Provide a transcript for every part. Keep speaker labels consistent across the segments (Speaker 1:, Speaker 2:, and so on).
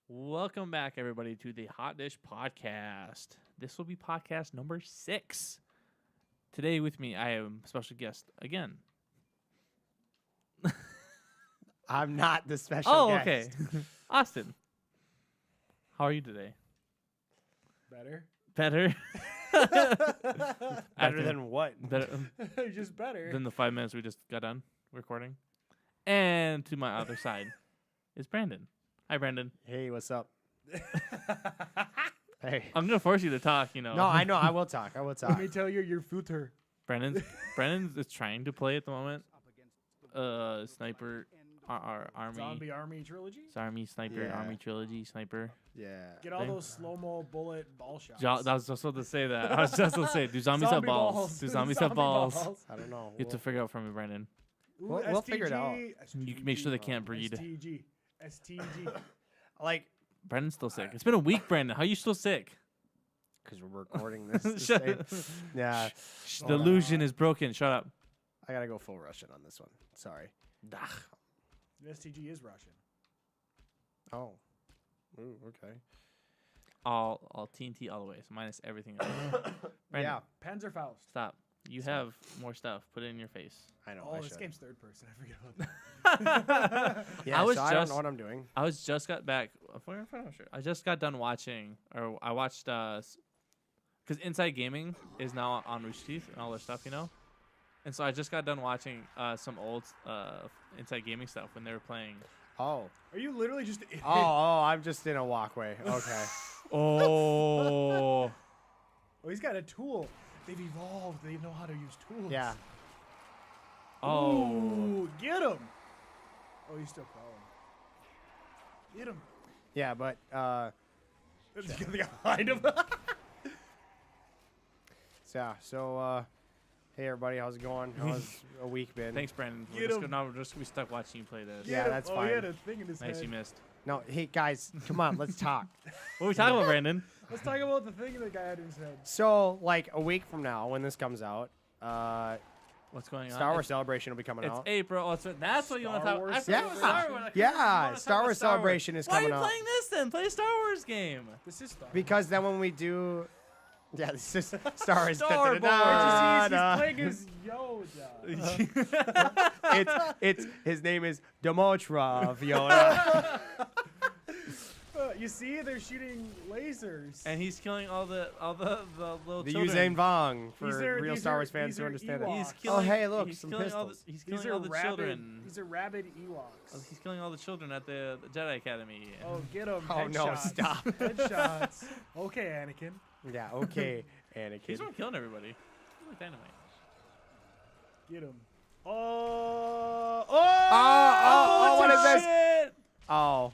Speaker 1: Welcome back, everybody, to the Hot Dish Podcast. This will be podcast number 6. Today with me, I am a special guest again.
Speaker 2: I'm not the special
Speaker 1: Oh,
Speaker 2: guest.
Speaker 1: okay. Austin, how are you today?
Speaker 3: Better.
Speaker 1: Better?
Speaker 2: Better than what?
Speaker 1: Better
Speaker 3: Just better.
Speaker 1: than the 5 minutes we just got done recording. And to my other side is Brandon. Hi, Brandon.
Speaker 2: Hey, what's up? Hey.
Speaker 1: I'm going to force you to talk, you know.
Speaker 2: No, I know. I will talk. I will
Speaker 3: Let
Speaker 2: talk.
Speaker 3: me tell you your future.
Speaker 1: Brandon is trying to play at the moment. Sniper Army.
Speaker 3: Zombie Army Trilogy.
Speaker 1: Sniper,
Speaker 2: Yeah.
Speaker 1: Army Trilogy, Sniper.
Speaker 2: Yeah.
Speaker 3: Get all
Speaker 1: Thing.
Speaker 3: those slow-mo bullet ball shots.
Speaker 1: I was just about to say that. I was just about to say, do zombies have
Speaker 3: Zombie
Speaker 1: balls? Do zombies have
Speaker 3: Zombie
Speaker 1: balls?
Speaker 2: I don't know.
Speaker 1: You have to figure out from me, Brandon.
Speaker 3: Ooh,
Speaker 2: We'll figure it out.
Speaker 1: You can make sure they can't breed.
Speaker 3: STG.
Speaker 2: Like,
Speaker 1: Brandon's still sick. It's been a week, Brandon. How are you still sick?
Speaker 2: because we're recording this. the
Speaker 1: Shut
Speaker 2: same-
Speaker 1: up.
Speaker 2: Yeah.
Speaker 1: The illusion is broken. Shut up.
Speaker 2: I got to go full Russian on this one. Sorry.
Speaker 3: The STG is Russian.
Speaker 2: Oh. Ooh, okay.
Speaker 1: All TNT all the way. So minus everything else. Brandon,
Speaker 2: Yeah.
Speaker 3: Panzerfaust.
Speaker 1: stop. You have more stuff. Put it in your face.
Speaker 2: I know.
Speaker 3: Oh,
Speaker 2: I
Speaker 3: this
Speaker 2: should.
Speaker 3: game's third person. I forget about that.
Speaker 2: Yeah,
Speaker 1: I was
Speaker 2: so I don't
Speaker 1: just-
Speaker 2: know what I'm doing.
Speaker 1: I just got done watching, or I watched, because Inside Gaming is now on Rooster Teeth and all their stuff, you know? And so I just got done watching some old Inside Gaming stuff when they were playing.
Speaker 2: Oh.
Speaker 3: Are you literally just?
Speaker 2: Oh, I'm just in a walkway. Okay.
Speaker 1: Oh.
Speaker 3: Oh, he's got a tool. They've evolved. They know how to use tools.
Speaker 2: Yeah.
Speaker 1: Oh.
Speaker 3: Ooh, get him. Oh, he's still crawling. Get him.
Speaker 2: Yeah, but
Speaker 3: They got behind him.
Speaker 2: So hey everybody, how's it going? How's a week been?
Speaker 1: Thanks, Brandon.
Speaker 3: Get him.
Speaker 1: Now we're just going to be stuck watching you play this.
Speaker 2: Yeah,
Speaker 3: Get him.
Speaker 2: that's
Speaker 3: Oh, he had
Speaker 2: fine.
Speaker 3: a thing in his
Speaker 1: Nice,
Speaker 3: head.
Speaker 1: you missed.
Speaker 2: No, hey guys, come on, let's talk.
Speaker 1: What are we talking about, Brandon?
Speaker 3: Let's talk about the thing the guy had in his head.
Speaker 2: So, like a week from now, when this comes out,
Speaker 1: What's going on?
Speaker 2: Star Wars Celebration will be coming
Speaker 1: It's
Speaker 2: out.
Speaker 1: April. That's what you want to
Speaker 3: Star
Speaker 1: talk
Speaker 3: Wars
Speaker 1: about. I forgot what
Speaker 2: Celebration.
Speaker 1: Star Wars. I
Speaker 2: Yeah,
Speaker 1: forgot you wanna talk
Speaker 2: Star
Speaker 1: about
Speaker 2: Wars Celebration is
Speaker 1: Why are
Speaker 2: coming
Speaker 1: you
Speaker 2: out.
Speaker 1: playing this then? Play a Star Wars game.
Speaker 3: This is Star.
Speaker 2: Because then when we do, yeah, this is Star Wars.
Speaker 1: Star
Speaker 2: Da-da-da-da.
Speaker 3: He's playing as Yoda.
Speaker 2: It's his name is Dimotrov Yoda.
Speaker 3: You see, they're shooting lasers.
Speaker 1: And he's killing all the little
Speaker 2: The
Speaker 1: children.
Speaker 2: Usain Vong for
Speaker 3: These are-
Speaker 2: real
Speaker 3: these
Speaker 2: Star
Speaker 3: are-
Speaker 2: Wars fans
Speaker 3: these
Speaker 2: who
Speaker 3: are
Speaker 2: understand
Speaker 3: Ewoks.
Speaker 2: it.
Speaker 1: He's killing,
Speaker 2: hey, look,
Speaker 1: he's
Speaker 2: some
Speaker 1: killing all the,
Speaker 2: pistols.
Speaker 1: he's
Speaker 3: These
Speaker 1: killing
Speaker 3: are
Speaker 1: all the
Speaker 3: rabid.
Speaker 1: children.
Speaker 3: These are rabid Ewoks.
Speaker 1: He's killing all the children at the Jedi Academy.
Speaker 3: Oh, get him!
Speaker 2: Oh, no,
Speaker 3: Headshots.
Speaker 2: stop.
Speaker 3: Headshots. Okay, Anakin.
Speaker 2: Yeah, okay, Anakin.
Speaker 1: He's not killing everybody. He's like dynamite.
Speaker 3: Get him. Oh!
Speaker 2: Oh, what is this?
Speaker 1: Shit!
Speaker 2: Oh,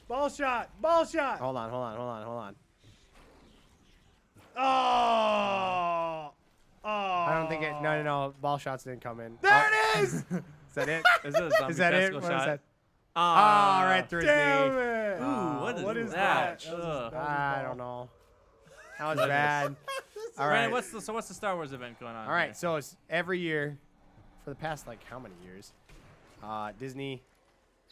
Speaker 3: Ball shot! Ball shot!
Speaker 2: hold on.
Speaker 3: Oh! Oh!
Speaker 2: I don't think it. No. Ball shots didn't come in.
Speaker 3: There
Speaker 2: Oh,
Speaker 3: it is!
Speaker 2: is that it?
Speaker 1: Is it a zombie
Speaker 2: Is that it?
Speaker 1: testicle
Speaker 2: What is
Speaker 1: shot?
Speaker 2: that?
Speaker 1: Ah,
Speaker 2: Oh, right through his
Speaker 3: Damn
Speaker 2: knee.
Speaker 3: it!
Speaker 1: Ooh, what is
Speaker 3: that?
Speaker 1: that?
Speaker 3: That was-
Speaker 1: Ugh.
Speaker 3: that was
Speaker 2: I
Speaker 3: ball.
Speaker 2: don't know. That was bad. All
Speaker 1: Brandon,
Speaker 2: right.
Speaker 1: what's the Star Wars event going on?
Speaker 2: All right. So it's every year, for the past like how many years, Disney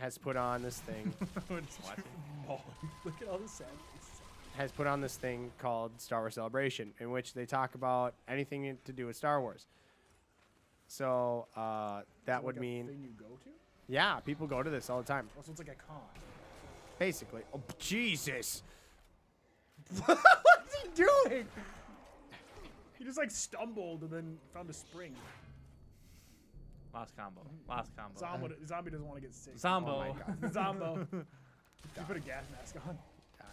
Speaker 2: has put on this thing.
Speaker 1: We're just watching.
Speaker 3: Oh, look at all the sad faces.
Speaker 2: Has put on this thing called Star Wars Celebration, in which they talk about anything to do with Star Wars. So that would
Speaker 3: Like a
Speaker 2: mean,
Speaker 3: thing you go to?
Speaker 2: yeah, people go to this all the time.
Speaker 3: Also, it's like a con.
Speaker 2: Basically. Oh, Jesus.
Speaker 3: What's he doing? He just like stumbled and then found a spring.
Speaker 1: Last combo.
Speaker 3: Zombie doesn't want to get sick.
Speaker 1: Zombo.
Speaker 2: Oh my God.
Speaker 3: Zombo. You put a gas mask on.
Speaker 2: Die.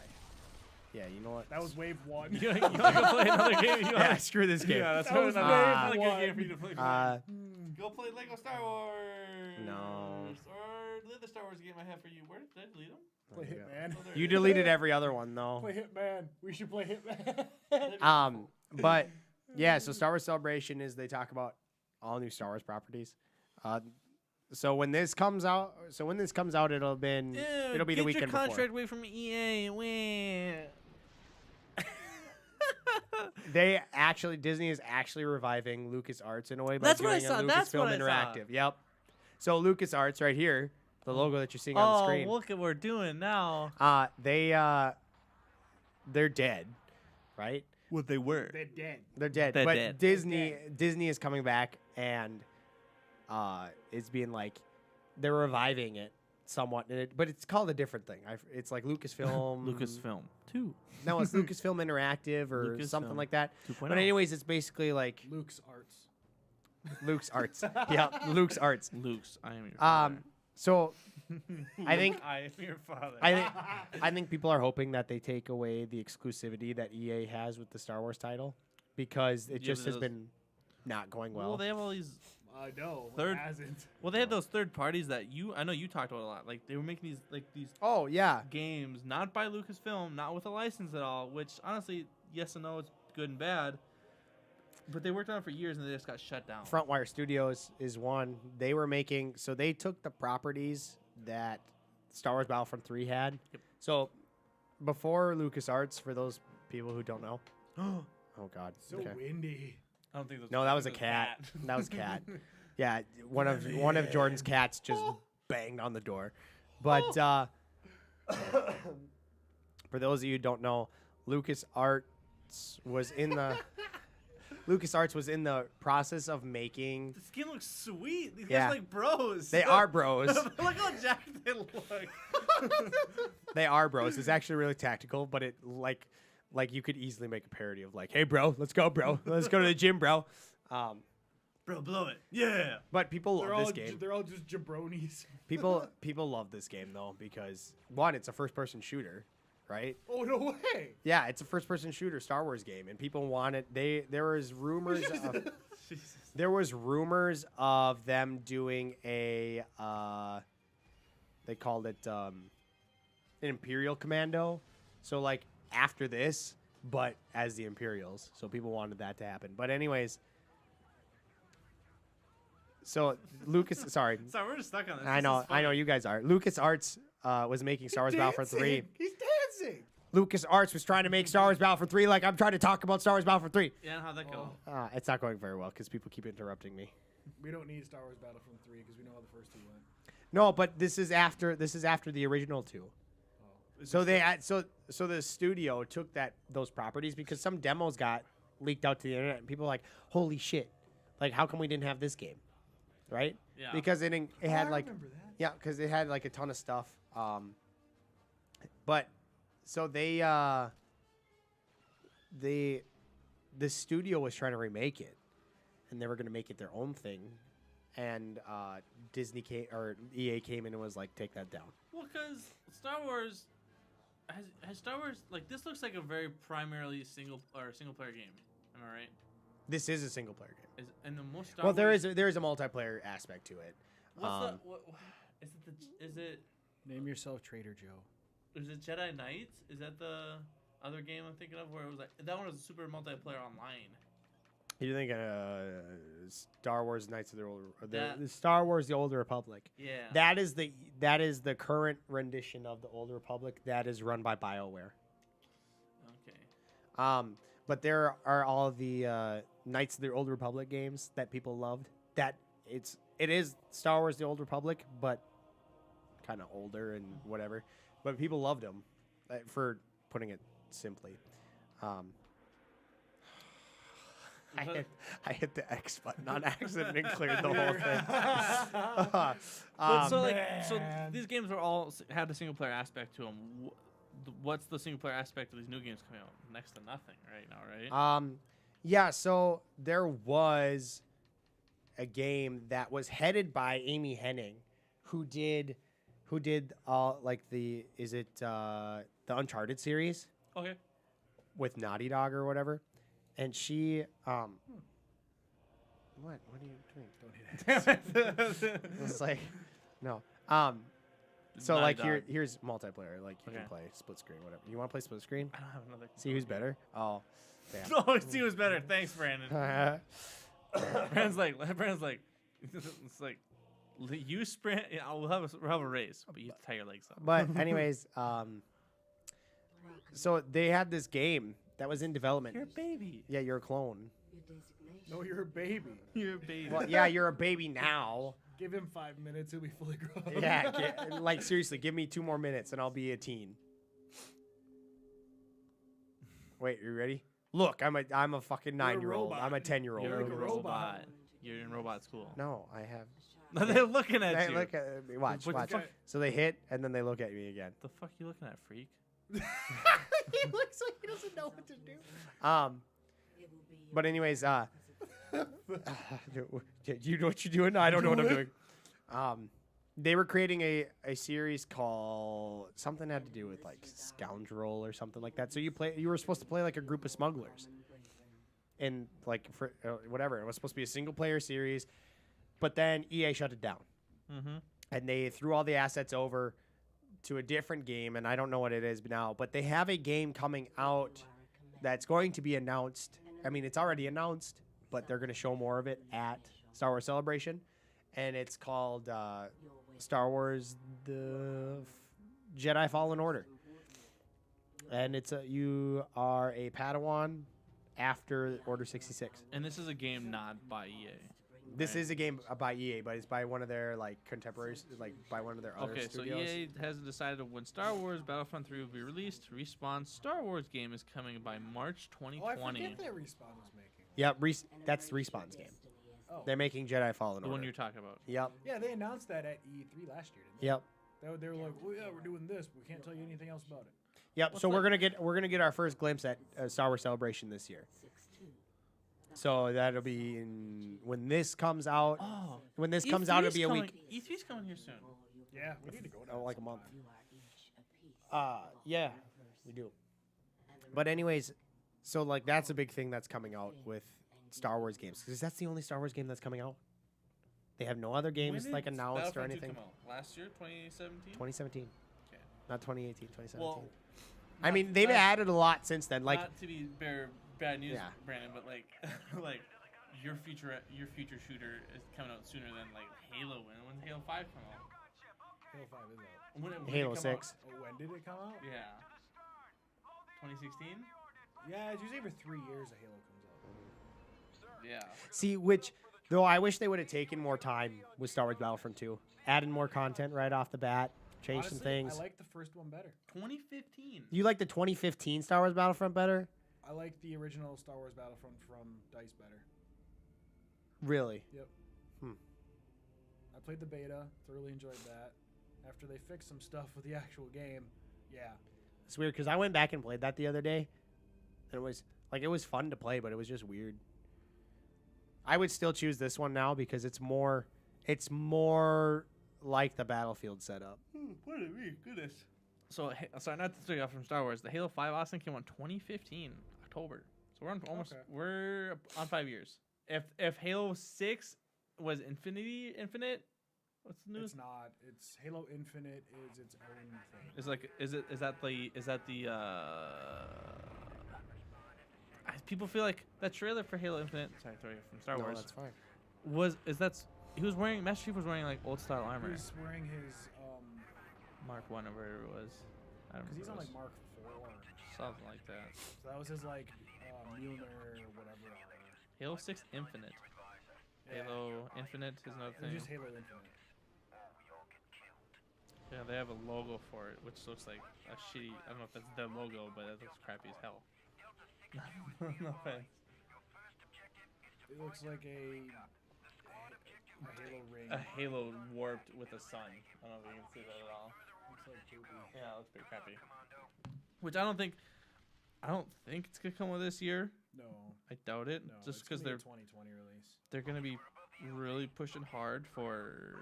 Speaker 2: Yeah, you know what?
Speaker 3: That was wave one.
Speaker 1: You want to go play another game?
Speaker 2: Yeah, screw this game.
Speaker 1: Yeah, that's
Speaker 3: That was
Speaker 1: another
Speaker 3: wave
Speaker 1: good
Speaker 3: one.
Speaker 1: game for you to play. Go play Lego Star Wars.
Speaker 2: No.
Speaker 1: Or the other Star Wars game I have for you. Where did I delete them?
Speaker 3: Play Hitman.
Speaker 1: Oh, there
Speaker 2: You
Speaker 1: it is.
Speaker 2: deleted every other one, though.
Speaker 3: Play Hitman. We should play Hitman.
Speaker 2: But yeah, so Star Wars Celebration is they talk about all new Star Wars properties. So when this comes out, it'll be the weekend
Speaker 1: Get your
Speaker 2: before.
Speaker 1: contract away from EA. Win.
Speaker 2: Disney is actually reviving LucasArts in a way by
Speaker 1: That's what I
Speaker 2: doing
Speaker 1: saw.
Speaker 2: a
Speaker 1: That's
Speaker 2: Lucasfilm
Speaker 1: what I saw.
Speaker 2: Interactive. Yep. So LucasArts right here The logo that you're seeing on the
Speaker 1: Oh,
Speaker 2: screen.
Speaker 1: look at what we're doing now.
Speaker 2: They're dead, right?
Speaker 1: What they were.
Speaker 3: They're dead.
Speaker 2: They're dead.
Speaker 1: They're
Speaker 2: but
Speaker 1: dead.
Speaker 2: Disney is coming back and it's being like they're reviving it somewhat, but it's called a different thing. It's like Lucasfilm.
Speaker 1: Lucasfilm 2.
Speaker 2: No, it's Lucasfilm Interactive or something
Speaker 1: Lucasfilm
Speaker 2: like that.
Speaker 1: 2.0.
Speaker 2: But anyways, it's basically like
Speaker 3: Luke's Arts.
Speaker 2: Luke's Arts. Yeah, Luke's Arts.
Speaker 1: Luke's, I am your father.
Speaker 2: So I think
Speaker 1: I am your father.
Speaker 2: I think people are hoping that they take away the exclusivity that EA has with the Star Wars title because it
Speaker 1: Yeah,
Speaker 2: just
Speaker 1: but
Speaker 2: has been not going well.
Speaker 1: Well, they have all these.
Speaker 3: I know.
Speaker 1: Third-
Speaker 3: It hasn't.
Speaker 1: Well, they had those third parties that I know you talked about a lot. Like they were making these
Speaker 2: Oh yeah,
Speaker 1: games not by Lucasfilm, not with a license at all. Which honestly, yes and no, it's good and bad. But they worked on it for years and they just got shut down.
Speaker 2: Frontwire Studios is one. They were making, so they took the properties that Star Wars Battlefront 3 had.
Speaker 1: Yep.
Speaker 2: So before LucasArts, for those people who don't know. Oh God.
Speaker 3: So
Speaker 2: Okay.
Speaker 3: windy.
Speaker 1: I don't think
Speaker 2: No, that was a cat. That was Cat. Yeah, one of Jordan's cats just banged on the door. But for those of you who don't know, LucasArts was in the process of making.
Speaker 1: The skin looks sweet. These
Speaker 2: Yeah.
Speaker 1: guys are like bros.
Speaker 2: They are bros.
Speaker 1: Look how jacked they look.
Speaker 2: They are bros. It's actually really tactical, but it like you could easily make a parody of like, hey bro, let's go, bro. Let's go to the gym, bro.
Speaker 1: Bro, blow it. Yeah.
Speaker 2: But people love this game.
Speaker 3: They're all just jabronis.
Speaker 2: People love this game though because one, it's a first person shooter, right?
Speaker 3: Oh no way.
Speaker 2: Yeah, it's a first person shooter Star Wars game and people want it. There was rumors of
Speaker 1: Jesus.
Speaker 2: there was rumors of them doing a they called it an Imperial Commando. So like after this, but as the Imperials. So people wanted that to happen. But anyways, so sorry,
Speaker 1: Sorry, we're just stuck on this.
Speaker 2: I know you guys are. LucasArts was making Star Wars Battlefront 3.
Speaker 3: He's dancing.
Speaker 2: LucasArts was trying to make Star Wars Battlefront 3 like I'm trying to talk about Star Wars Battlefront 3.
Speaker 1: Yeah, and how'd that go?
Speaker 2: It's not going very well because people keep interrupting me.
Speaker 3: We don't need Star Wars Battlefront 3 because we know how the first two went.
Speaker 2: No, but this is after the original two. So so the studio took those properties because some demos got leaked out to the internet and people were like, holy shit, like how come we didn't have this game, right?
Speaker 1: Yeah.
Speaker 2: Because it had
Speaker 3: I
Speaker 2: like
Speaker 3: remember that.
Speaker 2: yeah, because it had like a ton of stuff. But so the studio was trying to remake it, and they were gonna make it their own thing, and EA came in and was like, take that down.
Speaker 1: Well, because Star Wars has Star Wars like this looks like a very primarily single player game. Am I right?
Speaker 2: This is a single player game.
Speaker 1: And the most Star
Speaker 2: Well,
Speaker 1: Wars,
Speaker 2: there is a multiplayer aspect to it.
Speaker 1: What's is it
Speaker 3: Name yourself Trader Joe.
Speaker 1: Jedi Knights? Is that the other game I'm thinking of where it was like that one was a super multiplayer online?
Speaker 2: You think Star Wars Knights of the
Speaker 1: That-
Speaker 2: Old Republic?
Speaker 1: Yeah.
Speaker 2: That is the current rendition of the Old Republic that is run by BioWare.
Speaker 1: Okay.
Speaker 2: But there are all the Knights of the Old Republic games that people loved. It is Star Wars: The Old Republic, but kind of older and whatever. But people loved them, for putting it simply. I hit the X button on accident and cleared the whole thing.
Speaker 1: But so these games are all had a single player aspect to them. What's the single player aspect of these new games coming out? Next to nothing right now, right?
Speaker 2: Yeah. So there was a game that was headed by Amy Hennig, who did like the Uncharted series
Speaker 1: Okay.
Speaker 2: with Naughty Dog or whatever, and she what are you doing?
Speaker 3: Don't hit it.
Speaker 2: It's like no. So
Speaker 1: Naughty
Speaker 2: like
Speaker 1: Dog.
Speaker 2: here's multiplayer. Like you
Speaker 1: Okay.
Speaker 2: can play split screen, whatever. You want to play split screen?
Speaker 1: I don't have another.
Speaker 2: See who's better. Oh,
Speaker 1: Oh, see who's better. Thanks, Brandon.
Speaker 2: damn.
Speaker 1: Brandon's like, it's like, you sprint. Yeah, we'll have a race, but you tie your legs up.
Speaker 2: But anyways, so they had this game that was in development.
Speaker 1: You're a baby.
Speaker 2: Yeah, you're a clone.
Speaker 3: No, you're a baby.
Speaker 1: You're a baby.
Speaker 2: Well, yeah, you're a baby now,
Speaker 3: Give him 5 minutes, he'll be fully grown.
Speaker 2: Yeah, like seriously, give me 2 more minutes and I'll be a teen. Wait, you ready? Look, I'm a fucking 9-year-old. I'm a 10-year-old.
Speaker 1: You're
Speaker 3: like
Speaker 1: a
Speaker 3: a
Speaker 1: robot.
Speaker 3: robot.
Speaker 1: You're in robot school.
Speaker 2: No, I have.
Speaker 1: No, they're looking at
Speaker 2: They
Speaker 1: you.
Speaker 2: look at me. Watch,
Speaker 1: What the
Speaker 2: watch.
Speaker 1: fuck?
Speaker 2: So they hit and then they look at me again.
Speaker 1: The fuck you looking at, freak?
Speaker 3: He looks like he doesn't know what to do.
Speaker 2: But anyways, you know what you're doing? I don't know what I'm doing. They were creating a series called something had to do with like Scoundrel or something like that. So you were supposed to play like a group of smugglers, and like for whatever, it was supposed to be a single player series, but then EA shut it down, and they threw all the assets over to a different game, and I don't know what it is now, but they have a game coming out that's going to be announced. I mean, it's already announced, but they're going to show more of it at Star Wars Celebration, and it's called Star Wars: The Jedi Fallen Order, and it's you are a Padawan after Order 66.
Speaker 1: And this is a game not by EA.
Speaker 2: This is a game by EA, but it's by one of their like contemporaries, like by one of their other
Speaker 1: Okay, so
Speaker 2: studios.
Speaker 1: EA hasn't decided when Star Wars Battlefront 3 will be released. Respawn's Star Wars game is coming by March
Speaker 3: Oh, I
Speaker 1: 2020.
Speaker 3: forget that Respawn was making.
Speaker 2: Yep, that's Respawn's game.
Speaker 3: Oh.
Speaker 2: They're making Jedi Fallen
Speaker 1: The
Speaker 2: Order.
Speaker 1: one you're talking about.
Speaker 2: Yep.
Speaker 3: Yeah, they announced that at E3 last year, didn't they?
Speaker 2: Yep.
Speaker 3: They were like, "Oh yeah, we're doing this. But we can't tell you anything else about it."
Speaker 2: Yep.
Speaker 1: What's
Speaker 2: So we're
Speaker 1: that?
Speaker 2: gonna get our first glimpse at Star Wars Celebration this year. So that'll be when this comes out.
Speaker 1: Oh,
Speaker 2: When this comes out, it'll be a week.
Speaker 1: E3's coming here soon.
Speaker 3: Yeah, we need to go now.
Speaker 2: Like a month. Yeah, we do. But anyways, so like that's a big thing that's coming out with Star Wars games, because that's the only Star Wars game that's coming out. They have no other games
Speaker 1: When
Speaker 2: like
Speaker 1: did
Speaker 2: announced or
Speaker 1: Battlefront 2
Speaker 2: anything.
Speaker 1: come out? Last year, 2017.
Speaker 2: 2017,
Speaker 1: Okay.
Speaker 2: not 2018. 2017.
Speaker 1: Well,
Speaker 2: I mean, they've added a lot since then. Like,
Speaker 1: not to be bad news,
Speaker 2: Yeah.
Speaker 1: Brandon, but like, like your future shooter is coming out sooner than like Halo. When Halo 5 come out?
Speaker 3: Halo 5 is out.
Speaker 1: When did
Speaker 2: Halo
Speaker 1: it come
Speaker 2: 6.
Speaker 3: Oh, when did it come out?
Speaker 1: Out? Yeah. 2016.
Speaker 3: Yeah, it's usually every 3 years a Halo comes out.
Speaker 1: Yeah.
Speaker 2: see, which though I wish they would have taken more time with Star Wars Battlefront 2, added more content right off the bat, changed
Speaker 3: Honestly,
Speaker 2: some things.
Speaker 3: I like the first one better.
Speaker 1: 2015.
Speaker 2: You like the 2015 Star Wars Battlefront better?
Speaker 3: I like the original Star Wars Battlefront from DICE better.
Speaker 2: Really?
Speaker 3: Yep.
Speaker 2: Hmm.
Speaker 3: I played the beta, thoroughly enjoyed that. After they fixed some stuff with the actual game, yeah.
Speaker 2: It's weird because I went back and played that the other day, and it was fun to play, but it was just weird. I would still choose this one now because it's more like the Battlefield setup.
Speaker 1: What did we goodness? So sorry, not to throw you off from Star Wars. The Halo 5 Austin came out in 2015 October. So we're on almost
Speaker 3: Okay.
Speaker 1: we're on 5 years. If Halo 6 was Infinite, what's the news?
Speaker 3: It's not. It's Halo Infinite is its own thing.
Speaker 1: Is like is that the people feel like that trailer for Halo Infinite, sorry, throw you from Star
Speaker 2: No,
Speaker 1: Wars,
Speaker 2: that's fine.
Speaker 1: he was wearing Master Chief was wearing like old style armor.
Speaker 3: He's wearing his
Speaker 1: Mark 1 or whatever it was. I don't
Speaker 3: because he's on
Speaker 1: remember
Speaker 3: like Mark 4.
Speaker 1: something like that.
Speaker 3: So that was his like Mjolnir or whatever.
Speaker 1: Halo 6 Infinite.
Speaker 3: Yeah.
Speaker 1: Halo Infinite is another
Speaker 3: It
Speaker 1: thing.
Speaker 3: was just Halo Infinite.
Speaker 1: Yeah, they have a logo for it, which looks like a shitty. I don't know if that's the logo, but it looks crappy as hell. No offense.
Speaker 3: It looks like a Halo ring.
Speaker 1: A Halo warped with a sun. I don't know if you can see that at all.
Speaker 3: Looks like poopy.
Speaker 1: Yeah, it looks pretty crappy. Which I don't think it's gonna come with this year.
Speaker 3: No,
Speaker 1: I doubt it.
Speaker 3: no.
Speaker 1: Just
Speaker 3: it's
Speaker 1: because
Speaker 3: gonna be a 2020 release.
Speaker 1: they're gonna be really pushing hard for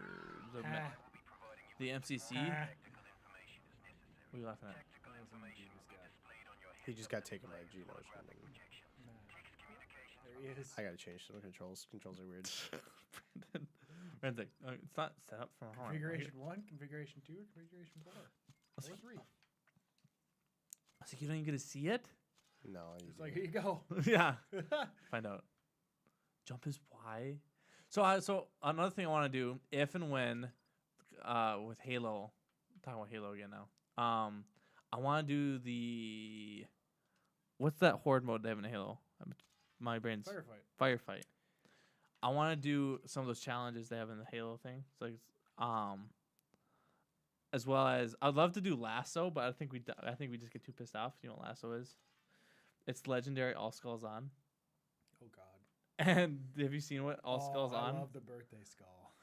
Speaker 1: the MCC.
Speaker 3: Ah.
Speaker 1: What are you laughing at?
Speaker 2: He just got taken by Gino.
Speaker 3: There he is.
Speaker 2: I gotta change some controls. Controls are weird.
Speaker 1: Brandon's like, it's not set up for a horn.
Speaker 3: Configuration 1, Configuration 2, or Configuration 4?
Speaker 1: Let's
Speaker 3: Or
Speaker 1: see.
Speaker 3: 3.
Speaker 1: I was like, you don't even get to see it?
Speaker 2: No,
Speaker 3: It's like, here you go.
Speaker 1: Yeah. Find out. Jump is Y. So another thing I want to do, if and when, with Halo, talking about Halo again now. I want to do the, what's that horde mode they have in Halo? My brain's
Speaker 3: Firefight.
Speaker 1: firefight. I want to do some of those challenges they have in the Halo thing. It's like, as well as I'd love to do Lasso, but I think we just get too pissed off. You know what Lasso is? It's legendary. All Skulls On.
Speaker 3: Oh God.
Speaker 1: And have you seen what All Skulls On?
Speaker 3: I love the birthday skull.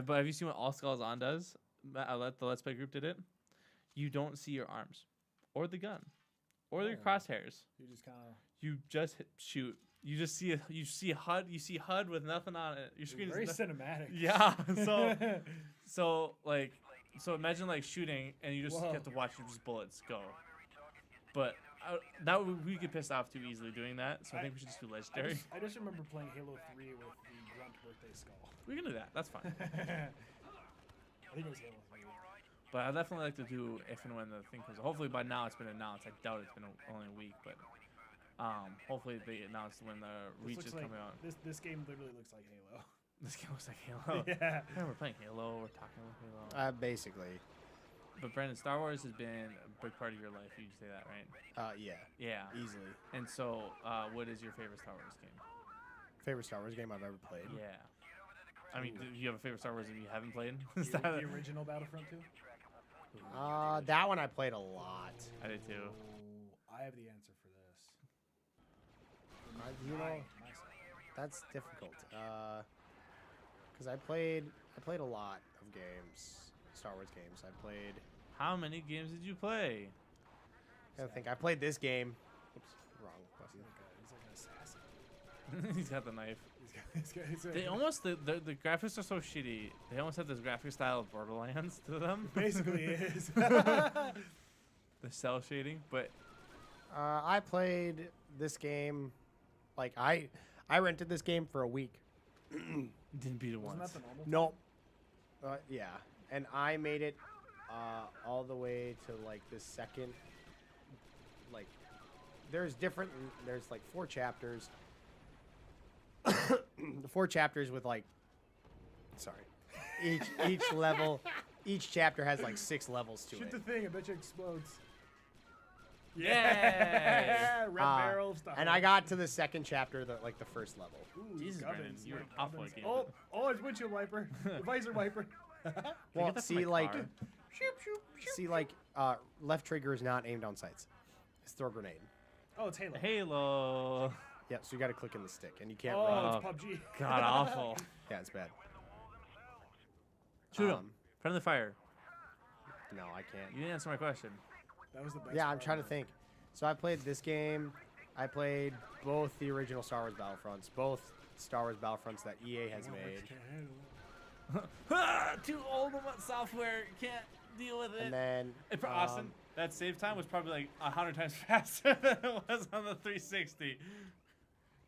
Speaker 1: But have you seen what All Skulls On does? The Let's Play group did it. You don't see your arms, or the gun, or your crosshairs.
Speaker 3: You just kind of.
Speaker 1: You just shoot. You just see HUD. You see HUD with nothing on it. Your screen
Speaker 3: very
Speaker 1: is
Speaker 3: cinematic.
Speaker 1: Yeah. So imagine like shooting, and you just have to watch your just bullets go. But we get pissed off too easily doing that. So I think we should just do legendary.
Speaker 3: I just remember playing Halo 3 with the Grunt birthday skull.
Speaker 1: We can do that. That's fine.
Speaker 3: I think it was Halo 3.
Speaker 1: But I definitely like to do if and when the thing comes. Hopefully by now it's been announced. I doubt it's been only a week, but hopefully they announced when the Reach is coming out.
Speaker 3: This game literally looks like Halo.
Speaker 1: This game looks like Halo.
Speaker 3: Yeah.
Speaker 1: We're playing Halo. We're talking about Halo.
Speaker 2: Basically.
Speaker 1: But Brandon, Star Wars has been a big part of your life. You say that, right?
Speaker 2: Yeah.
Speaker 1: Yeah.
Speaker 2: Easily.
Speaker 1: And so, what is your favorite Star Wars game?
Speaker 2: Favorite Star Wars game I've ever played?
Speaker 1: Yeah. I mean, do you have a favorite Star Wars game you haven't played?
Speaker 3: The original Battlefront 2?
Speaker 2: That one I played a lot.
Speaker 1: I did too.
Speaker 3: Oh, I have the answer for this.
Speaker 2: You know, that's difficult. Because I played a lot of games, Star Wars games. I played.
Speaker 1: How many games did you play?
Speaker 2: I think I played this game. Oops, wrong button.
Speaker 3: He's like an assassin.
Speaker 1: He's got the knife.
Speaker 3: He's
Speaker 1: They almost the graphics are so shitty. They almost have this graphic style of Borderlands to them.
Speaker 3: Basically is.
Speaker 1: The cell shading, but
Speaker 2: I played this game. Like I rented this game for a week.
Speaker 1: didn't beat it
Speaker 3: Wasn't
Speaker 1: once.
Speaker 3: that the normal?
Speaker 2: No. Yeah, and I made it all the way to like the second. Like, there's like 4 chapters. 4 chapters with like, sorry, each level, each chapter has like 6 levels to
Speaker 3: Shoot
Speaker 2: it.
Speaker 3: the thing, I bet you explodes.
Speaker 1: Yeah.
Speaker 3: Red barrel stuff.
Speaker 2: And I got to the second chapter, the first level.
Speaker 3: Ooh,
Speaker 1: Jesus, Brandon,
Speaker 3: gubbins,
Speaker 1: you're
Speaker 3: like
Speaker 1: awful
Speaker 3: gubbins.
Speaker 1: at games.
Speaker 3: Oh, it's windshield wiper. The visor wiper.
Speaker 2: Well,
Speaker 1: get that from
Speaker 2: see,
Speaker 1: my
Speaker 2: like,
Speaker 1: car.
Speaker 2: left trigger is not aimed on sights. It's throw grenade.
Speaker 3: Oh, it's Halo.
Speaker 1: Halo.
Speaker 2: Yeah, so you got to click in the stick, and you can't
Speaker 3: Oh,
Speaker 2: run.
Speaker 3: it's PUBG.
Speaker 1: God awful.
Speaker 2: Yeah, it's bad.
Speaker 1: Shoot him. Friendly fire.
Speaker 2: No, I can't.
Speaker 1: You didn't answer my question.
Speaker 3: That was the best.
Speaker 2: Yeah, I'm
Speaker 3: part
Speaker 2: trying to
Speaker 3: of it.
Speaker 2: think. So I played this game. I played both the original Star Wars Battlefronts, both Star Wars Battlefronts that EA has made.
Speaker 1: Too old of software. Can't deal with it.
Speaker 2: And then
Speaker 1: And for Austin, that save time was probably like 100 times faster than it was on the 360.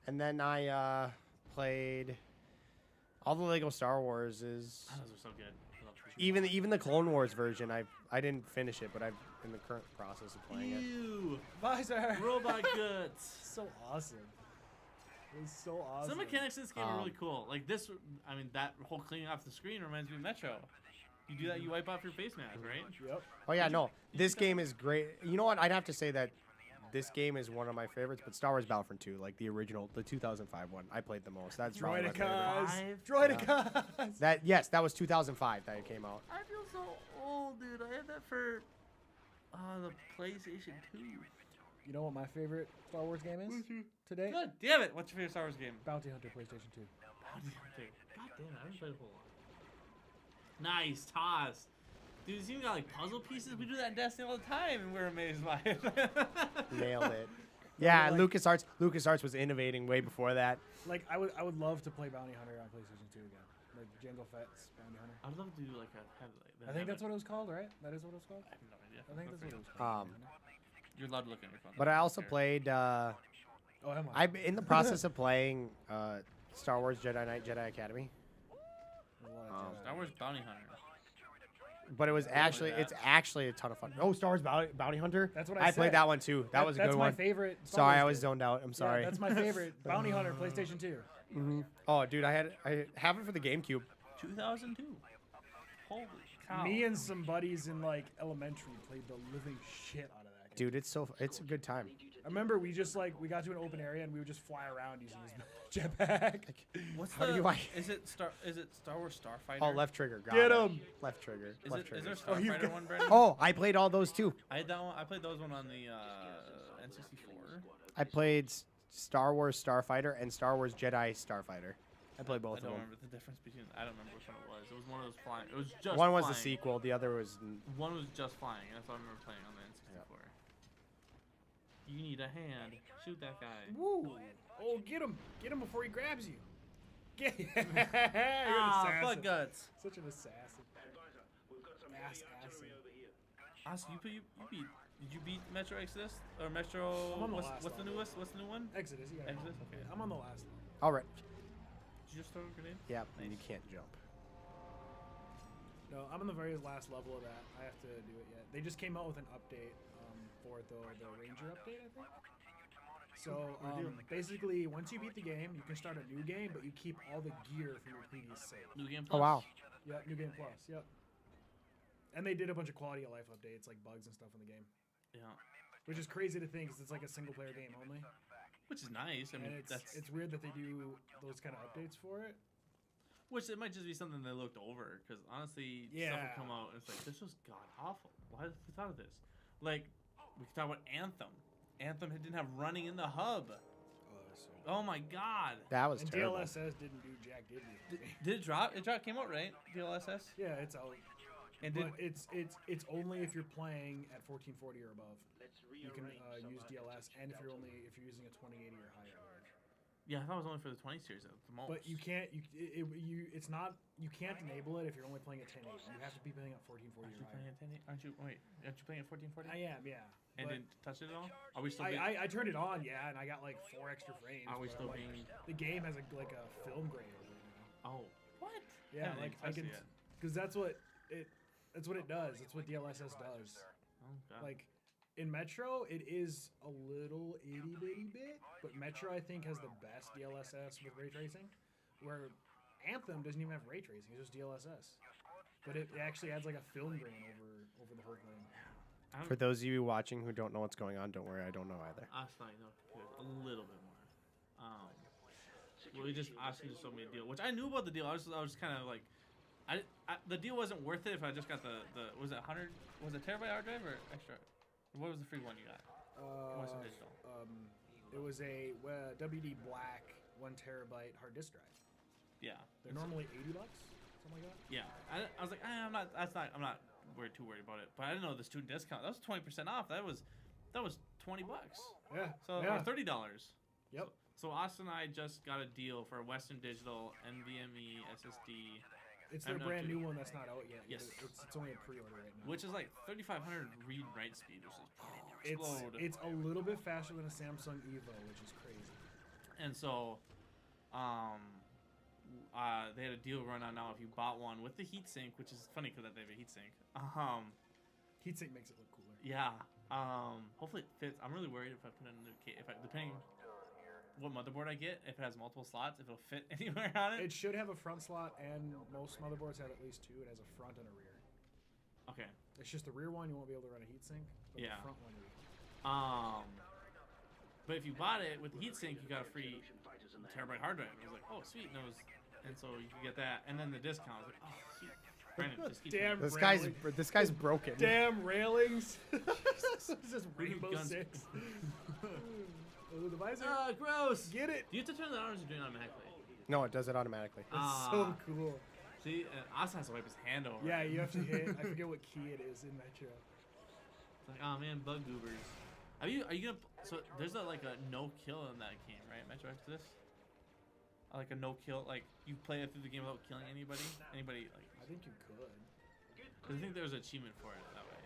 Speaker 2: and then I played all the Lego Star Wars.
Speaker 1: Those are so good. I love 360.
Speaker 2: Even the Clone Wars version. I didn't finish it, but I'm in the current process of playing it.
Speaker 1: Ew.
Speaker 3: Visor.
Speaker 1: Robot guts.
Speaker 3: So awesome. It was so awesome.
Speaker 1: Some mechanics in this game are really cool. Like this, I mean, that whole cleaning off the screen reminds me of Metro. You do that, you wipe off your face mask, right?
Speaker 3: Yep.
Speaker 2: Oh yeah, no, this game is great. You know what? I'd have to say that this game is one of my favorites. But Star Wars Battlefront 2, like the original, the 2005 one, I played the most. That's probably my favorite.
Speaker 3: Droidicons.
Speaker 2: That was 2005 that it came out.
Speaker 1: I feel so old, dude. I had that for the PlayStation 2.
Speaker 3: You know what my favorite Star Wars game is today?
Speaker 1: God damn it! What's your favorite Star Wars game?
Speaker 3: Bounty Hunter PlayStation 2.
Speaker 1: God damn it! I haven't played a whole lot. Nice toss. Dude, it's even got like puzzle pieces. We do that in Destiny all the time, and we're amazed by it.
Speaker 2: Nailed it. Yeah,
Speaker 3: like-
Speaker 2: LucasArts was innovating way before that.
Speaker 3: Like I would love to play Bounty Hunter on PlayStation 2 again. Like Jango Fett's Bounty Hunter.
Speaker 1: I'd love to do like
Speaker 3: I think that's what it was called, right? That is what it was called.
Speaker 1: I have no idea.
Speaker 3: I think that's what it was called.
Speaker 1: You're allowed to look at your phone.
Speaker 2: But I also played.
Speaker 3: Oh, am I?
Speaker 2: I'm in the process of playing Star Wars Jedi Knight Jedi Academy.
Speaker 1: Star Wars Bounty Hunter.
Speaker 2: But it's actually a ton of fun. Oh, Star Wars Bounty Hunter.
Speaker 3: That's what
Speaker 2: I
Speaker 3: I
Speaker 2: played
Speaker 3: said.
Speaker 2: that one too. That was a good
Speaker 3: That's
Speaker 2: one.
Speaker 3: my favorite. Star
Speaker 2: Sorry,
Speaker 3: Wars
Speaker 2: I was
Speaker 3: game.
Speaker 2: zoned out. I'm
Speaker 3: Yeah,
Speaker 2: sorry.
Speaker 3: that's my favorite. Bounty Hunter PlayStation 2.
Speaker 2: Oh, dude, I have it for the GameCube.
Speaker 1: 2002. Holy cow.
Speaker 3: Me and some buddies in like elementary played the living shit out of that game.
Speaker 2: Dude, it's a good time.
Speaker 3: I remember we just like we got to an open area and we would just fly around using his jetpack.
Speaker 1: What's
Speaker 2: How
Speaker 1: the?
Speaker 2: do you like-
Speaker 1: Is it Star Wars Starfighter?
Speaker 2: Oh, left trigger. Got
Speaker 3: Get
Speaker 2: it.
Speaker 3: him!
Speaker 2: Left trigger.
Speaker 1: Is
Speaker 2: left
Speaker 1: it?
Speaker 2: trigger.
Speaker 1: Is there a
Speaker 3: Oh, you've
Speaker 1: Starfighter
Speaker 3: got-
Speaker 1: one, Brandon?
Speaker 2: Oh, I played all those too.
Speaker 1: I had that one. I played those one on the N64.
Speaker 2: I played Star Wars Starfighter and Star Wars Jedi Starfighter. I played both
Speaker 1: I
Speaker 2: of
Speaker 1: don't
Speaker 2: them.
Speaker 1: remember the difference between. I don't remember which one it was. It was one of those flying. It was just.
Speaker 2: One was the
Speaker 1: flying.
Speaker 2: sequel. The other was.
Speaker 1: One was just flying. That's what I remember playing on the N64. You need a hand. Shoot that guy.
Speaker 3: Woo! Oh, get him! Get him before he grabs you. Get You're an
Speaker 1: Ah,
Speaker 3: assassin.
Speaker 1: butt guts.
Speaker 3: Such an assassin. Assassin.
Speaker 1: Austin, you beat. Did you beat Metro Exodus or Metro?
Speaker 3: I'm on the last
Speaker 1: What's the
Speaker 3: level.
Speaker 1: newest? What's the new one?
Speaker 3: Exodus. You gotta
Speaker 1: Exodus.
Speaker 3: go.
Speaker 1: Okay.
Speaker 3: I'm on the last one.
Speaker 2: All right.
Speaker 1: Did you just throw a grenade?
Speaker 2: Yeah, and you
Speaker 1: Nice.
Speaker 2: can't jump.
Speaker 3: No, I'm on the very last level of that. I have to do it yet. They just came out with an update for it, though, the Ranger update, I think. So basically, once you beat the game, you can start a new game, but you keep all the gear from your previous save.
Speaker 1: New game.
Speaker 2: Oh wow.
Speaker 3: Yep, new game plus. Yep. And they did a bunch of quality of life updates, like bugs and stuff in the game,
Speaker 1: Yeah.
Speaker 3: which is crazy to think, 'cause it's like a single player game only.
Speaker 1: Which is nice. I
Speaker 3: And
Speaker 1: mean, that's
Speaker 3: it's weird that they do those kind of updates for it.
Speaker 1: which it might just be something they looked over because honestly, stuff
Speaker 3: Yeah.
Speaker 1: would come out and it's like this was god awful. Why did we thought of this? Like we could talk about Anthem. Anthem didn't have running in the hub.
Speaker 3: Oh, that's so.
Speaker 1: Oh my god.
Speaker 2: That was
Speaker 3: And
Speaker 2: terrible.
Speaker 3: DLSS didn't do jack, did it?
Speaker 1: Did it drop? It came out right? DLSS.
Speaker 3: Yeah, it's out.
Speaker 1: And did
Speaker 3: But it's only if you're playing at 1440 or above. You can use DLS, and if you're using a 2080 or higher.
Speaker 1: yeah, I thought it was only for the 20 series at the most.
Speaker 3: But you can't you can't enable it if you're only playing at 1080. You have to be playing at 1440
Speaker 1: Aren't you
Speaker 3: or
Speaker 1: playing
Speaker 3: higher.
Speaker 1: at 10? Aren't you? Wait, aren't you playing at 1440?
Speaker 3: I am, yeah.
Speaker 1: And
Speaker 3: But
Speaker 1: didn't touch it at all? Are we still?
Speaker 3: I turned it on, yeah, and I got like 4 extra frames.
Speaker 1: Are we
Speaker 3: but,
Speaker 1: still
Speaker 3: like,
Speaker 1: being?
Speaker 3: the game has like a film grade over it now.
Speaker 1: Oh, what?
Speaker 3: Yeah,
Speaker 1: haven't
Speaker 3: like
Speaker 1: even
Speaker 3: I
Speaker 1: touched
Speaker 3: can,
Speaker 1: it yet.
Speaker 3: because that's what it does. It's what DLSS does.
Speaker 1: Oh god.
Speaker 3: Like in Metro, it is a little itty bitty bit, but Metro I think has the best DLSS with ray tracing, where Anthem doesn't even have ray tracing; it's just DLSS. But it actually adds like a film grain over the whole thing.
Speaker 2: For those of you watching who don't know what's going on, don't worry, I don't know either.
Speaker 1: Austin, I know computers a little bit more. Well, Austin just sold me a deal, which I knew about the deal. I was kind of like, the deal wasn't worth it if I just got the was it 100 was it terabyte hard drive or extra? What was the free one you got? Western Digital.
Speaker 3: It was a WD Black 1 terabyte hard disk drive.
Speaker 1: Yeah.
Speaker 3: They're normally $80, something like that.
Speaker 1: Yeah. I was like, I'm not too worried about it. But I didn't know the student discount. That was 20% off. That was $20.
Speaker 3: Yeah.
Speaker 1: So
Speaker 3: yeah.
Speaker 1: or $30.
Speaker 3: Yep.
Speaker 1: So Austin and I just got a deal for a Western Digital NVMe SSD,
Speaker 3: It's
Speaker 1: I
Speaker 3: their
Speaker 1: have no
Speaker 3: brand
Speaker 1: clue.
Speaker 3: new one that's not out yet.
Speaker 1: Yes.
Speaker 3: It's only a pre-order right now.
Speaker 1: which is like 3,500 read and write speed, which is explode.
Speaker 3: It's a little bit faster than a Samsung Evo, which is crazy.
Speaker 1: And so, they had a deal run on now if you bought one with the heatsink, which is funny because they have a heatsink.
Speaker 3: Heatsink makes it look cooler.
Speaker 1: Yeah. Hopefully it fits. I'm really worried if I put in a new case, depending what motherboard I get, if it has multiple slots, if it'll fit anywhere on it.
Speaker 3: It should have a front slot, and most motherboards have at least 2. It has a front and a rear.
Speaker 1: Okay.
Speaker 3: It's just the rear one you won't be able to run a heatsink, but
Speaker 1: Yeah.
Speaker 3: the front one you can.
Speaker 1: But if you bought it with the heatsink, you got a free terabyte hard drive. I was like, oh sweet, and so you could get that, and then the discount. I was like, oh sweet. Brandon, just keep
Speaker 3: Damn.
Speaker 1: going.
Speaker 2: This guy's broken.
Speaker 3: Damn railings! This is Rainbow
Speaker 1: Guns.
Speaker 3: Six. Oh, the visor.
Speaker 1: Gross.
Speaker 3: Get it!
Speaker 1: Do you have to turn that on or is it doing it automatically?
Speaker 2: No, it does it automatically.
Speaker 3: That's so cool.
Speaker 1: See, and Austin has to wipe his hand over.
Speaker 3: Yeah, you have to hit. I forget what key it is in Metro.
Speaker 1: It's like, oh man, bug goobers. Are you gonna? So there's a no kill in that game, right? Metro Exodus. Like a no kill, like you play it through the game without killing anybody. Anybody like?
Speaker 3: I think you could.
Speaker 1: Cause I think there's an achievement for it that way.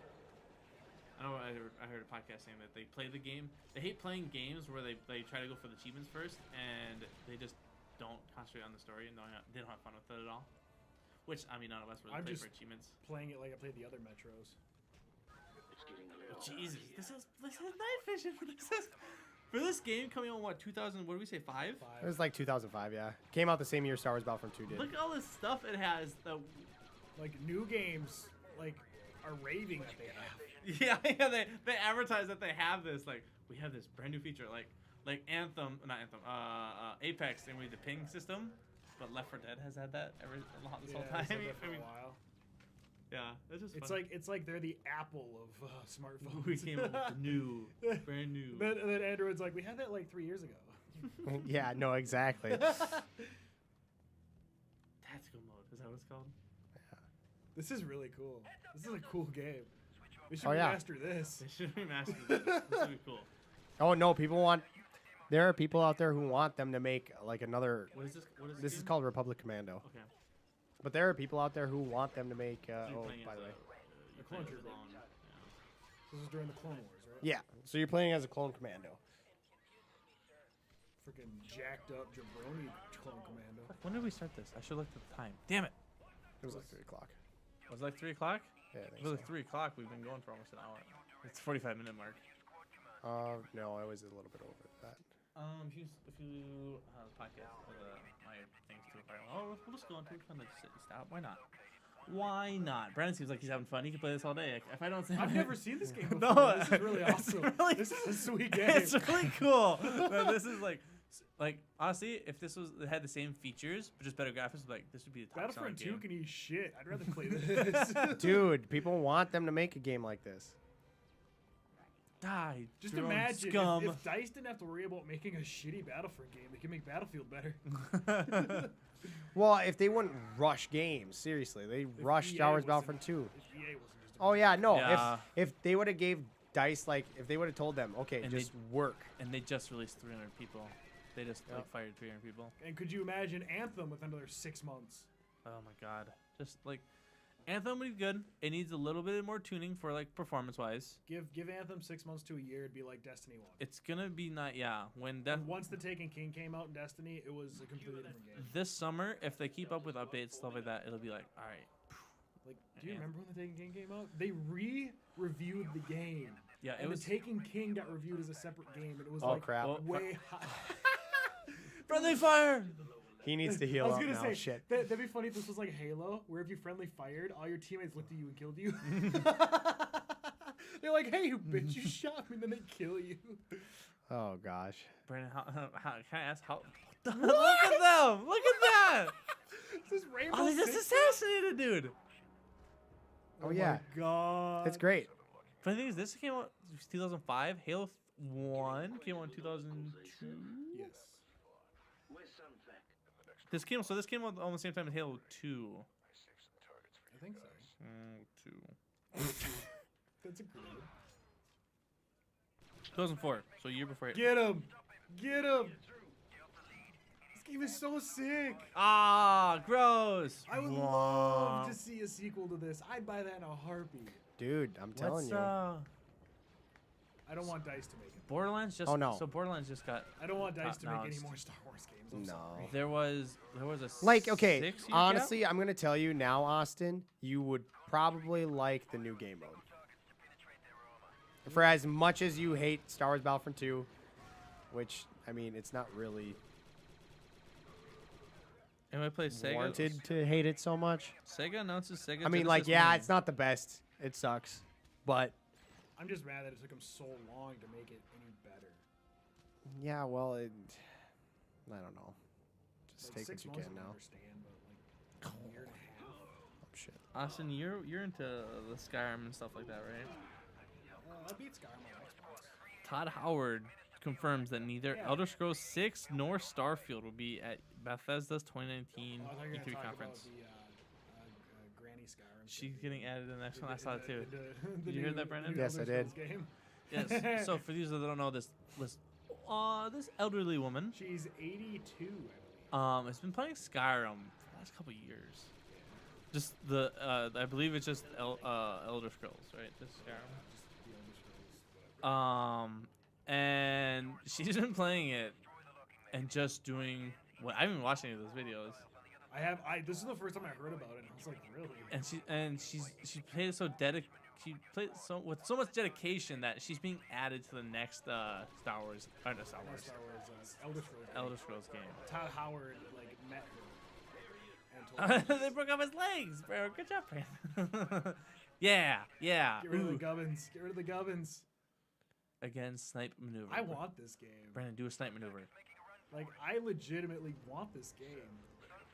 Speaker 1: I know I heard a podcast saying that they play the game. They hate playing games where they try to go for the achievements first and they just don't concentrate on the story and they don't have fun with it at all. Which I mean, none of us really
Speaker 3: I'm
Speaker 1: play
Speaker 3: just
Speaker 1: for achievements.
Speaker 3: Playing it like I played the other Metros.
Speaker 1: Jesus, this is night vision. For this game coming out in what 2000? What do we say 5?
Speaker 2: It was like 2005, yeah. Came out the same year Star Wars Battlefront 2 did.
Speaker 1: Look at all this stuff it has.
Speaker 3: Like new games, like are raving that they have.
Speaker 1: Yeah, they advertise that they have this, like, we have this brand new feature, like Anthem, not Anthem, Apex, and we the ping system, but Left 4 Dead has had that this whole time.
Speaker 3: It's had that for a while.
Speaker 1: Yeah, it's just
Speaker 3: It's
Speaker 1: fun.
Speaker 3: like they're the Apple of smartphones.
Speaker 1: We came up with the new, brand new.
Speaker 3: Then Android's like, we had that like 3 years ago.
Speaker 2: Yeah, no, exactly.
Speaker 1: Tactical mode, is that what it's called?
Speaker 3: This is really cool. This is a cool game. We should
Speaker 2: Oh, yeah.
Speaker 3: remaster this.
Speaker 1: They should remaster this. This would be cool.
Speaker 2: Oh no, there are people out there who want them to make like another.
Speaker 1: What is this? What is
Speaker 2: This is
Speaker 1: game?
Speaker 2: called Republic Commando.
Speaker 1: Okay.
Speaker 2: But there are people out there who want them to make.
Speaker 1: You're
Speaker 2: Oh,
Speaker 1: playing
Speaker 2: by
Speaker 1: as
Speaker 2: the way.
Speaker 1: you're
Speaker 3: The Clone
Speaker 1: playing as
Speaker 3: Trooper.
Speaker 1: Lon, yeah.
Speaker 3: This is during the Clone Wars, right?
Speaker 2: Yeah. So you're playing as a clone commando.
Speaker 3: Freaking jacked up jabroni Clone Commando.
Speaker 1: When did we start this? I should look at the time. Damn it.
Speaker 2: It was like 3 o'clock.
Speaker 1: Was it like 3 o'clock?
Speaker 2: Yeah, I
Speaker 1: It
Speaker 2: think
Speaker 1: was
Speaker 2: so.
Speaker 1: like 3 o'clock. We've been going for almost an hour. It's 45-minute mark.
Speaker 2: No, I was a little bit over that.
Speaker 1: If you podcast my things too. Oh, we'll just go into kind of stop. Why not? Why not? Brandon seems like he's having fun. He can play this all day. If I don't say,
Speaker 3: I've never seen this game before.
Speaker 1: No,
Speaker 3: This is really
Speaker 1: it's
Speaker 3: awesome.
Speaker 1: really-
Speaker 3: This is a sweet game.
Speaker 1: it's really cool. But this is like honestly, if this it had the same features but just better graphics, like this would be the top selling
Speaker 3: Battlefront 2
Speaker 1: game.
Speaker 3: can eat shit. I'd rather play this.
Speaker 2: Dude, people want them to make a game like this.
Speaker 1: Die.
Speaker 3: Just
Speaker 1: drone
Speaker 3: imagine
Speaker 1: scum.
Speaker 3: if DICE didn't have to worry about making a shitty Battlefront game. They can make Battlefield better.
Speaker 2: Well, if they wouldn't rush games, seriously, they rushed
Speaker 3: EA
Speaker 2: Star Wars
Speaker 3: wasn't-
Speaker 2: Battlefront 2.
Speaker 3: If EA wasn't just
Speaker 2: Oh yeah, no.
Speaker 1: Yeah.
Speaker 2: If they would have gave DICE if they would have told them, okay,
Speaker 1: And
Speaker 2: just work.
Speaker 1: And they just released 300 people. They just
Speaker 2: Yep.
Speaker 1: fired 300 people.
Speaker 3: And could you imagine Anthem with another 6 months?
Speaker 1: Oh my god. Just like Anthem would be good. It needs a little bit more tuning for like performance wise.
Speaker 3: Give Anthem 6 months to a year, it'd be like Destiny 1.
Speaker 1: It's gonna be not when that
Speaker 3: And once the Taken King came out in Destiny, it was a completely different game.
Speaker 1: this summer, if they keep up with updates, stuff like that, it'll be like, all right.
Speaker 3: Like, do you
Speaker 1: Yeah.
Speaker 3: remember when the Taken King came out? They re-reviewed the game.
Speaker 1: Yeah, it
Speaker 3: And
Speaker 1: was
Speaker 3: the Taken King got reviewed as a separate game, and it was
Speaker 2: Oh,
Speaker 3: like
Speaker 2: crap.
Speaker 1: Well,
Speaker 3: way high.
Speaker 1: friendly fire.
Speaker 2: He needs to heal
Speaker 3: I was
Speaker 2: up
Speaker 3: gonna
Speaker 2: now.
Speaker 3: say,
Speaker 2: Shit.
Speaker 3: that'd be funny if this was like Halo, where if you friendly fired, all your teammates looked at you and killed you. They're like, "Hey, you bitch, you shot me," and then they kill you.
Speaker 2: Oh gosh.
Speaker 1: Brandon, how can I ask how? Look at them! Look at that!
Speaker 3: This is Rainbow
Speaker 1: Oh, they just
Speaker 3: Six.
Speaker 1: assassinated, dude.
Speaker 2: Oh, yeah.
Speaker 3: My God.
Speaker 2: It's great.
Speaker 1: But the thing is, this came out 2005. Halo 1 came out in 2002.
Speaker 3: Yes.
Speaker 1: This came out almost the same time as Halo 2.
Speaker 3: I think so.
Speaker 1: 2.
Speaker 3: That's a good.
Speaker 1: 2004. So a year before.
Speaker 3: Get him! Get him! This game is so sick.
Speaker 1: Ah, gross.
Speaker 3: I would love to see a sequel to this. I'd buy that in a heartbeat.
Speaker 2: Dude, I'm telling
Speaker 1: What's
Speaker 2: you.
Speaker 3: I don't want DICE to make it.
Speaker 1: Borderlands just?
Speaker 2: Oh, no.
Speaker 1: So Borderlands just got.
Speaker 3: I don't want DICE to make any
Speaker 1: announced.
Speaker 3: more Star Wars games. I'm
Speaker 2: No.
Speaker 3: sorry.
Speaker 1: There was a
Speaker 2: Like, okay,
Speaker 1: 6-year gap?
Speaker 2: honestly, I'm going to tell you now, Austin, you would probably like the new game mode. For as much as you hate Star Wars Battlefront 2, which, I mean, it's not really
Speaker 1: And we play Sega.
Speaker 2: warranted to hate it so much.
Speaker 1: Sega announces Sega.
Speaker 2: I mean, like,
Speaker 1: Genesis
Speaker 2: yeah,
Speaker 1: Mini.
Speaker 2: it's not the best. It sucks. But,
Speaker 3: I'm just mad that it took them so long to make it any better.
Speaker 2: yeah, well, I don't know. Just
Speaker 3: Like,
Speaker 2: take
Speaker 3: 6
Speaker 2: what you
Speaker 3: months
Speaker 2: can
Speaker 3: I
Speaker 2: now.
Speaker 3: understand, but like a year and a half.
Speaker 2: Oh, shit.
Speaker 1: Austin, you're into the Skyrim and stuff like that, right?
Speaker 3: I beat Skyrim on Xbox.
Speaker 1: Todd Howard confirms that neither
Speaker 3: Yeah.
Speaker 1: Elder Scrolls 6 nor Starfield will be at Bethesda's 2019
Speaker 3: Oh, I thought you were
Speaker 1: E3
Speaker 3: gonna talk
Speaker 1: conference.
Speaker 3: about the Granny Skyrim.
Speaker 1: She's getting added in the next one. I saw it too.
Speaker 3: Did
Speaker 1: you hear that, Brandon?
Speaker 2: Yes, I did.
Speaker 3: Game.
Speaker 1: Yes. So for these that don't know, this elderly woman
Speaker 3: She's 82, I believe.
Speaker 1: has been playing Skyrim for the last couple of years. Just I believe it's just Elder Scrolls, right? Just Skyrim.
Speaker 3: Just the Elder Scrolls.
Speaker 1: And she's been playing it and just doing what I haven't watched any of those videos.
Speaker 3: This is the first time I heard about it, and I was like, really?
Speaker 1: And she played it so she played with so much dedication that she's being added to the next Star Wars, or no, Star Wars,
Speaker 3: Star Wars, Elder Scrolls.
Speaker 1: Elder Scrolls game.
Speaker 3: Todd Howard met her and told her.
Speaker 1: They broke up his legs, bro. Good job, Brandon. Yeah, yeah.
Speaker 3: Get rid of the
Speaker 1: Ooh.
Speaker 3: gubbins. Get rid of the gubbins.
Speaker 1: Again, snipe maneuver.
Speaker 3: I want this game.
Speaker 1: Brandon, do a snipe maneuver.
Speaker 3: Like, I legitimately want this game.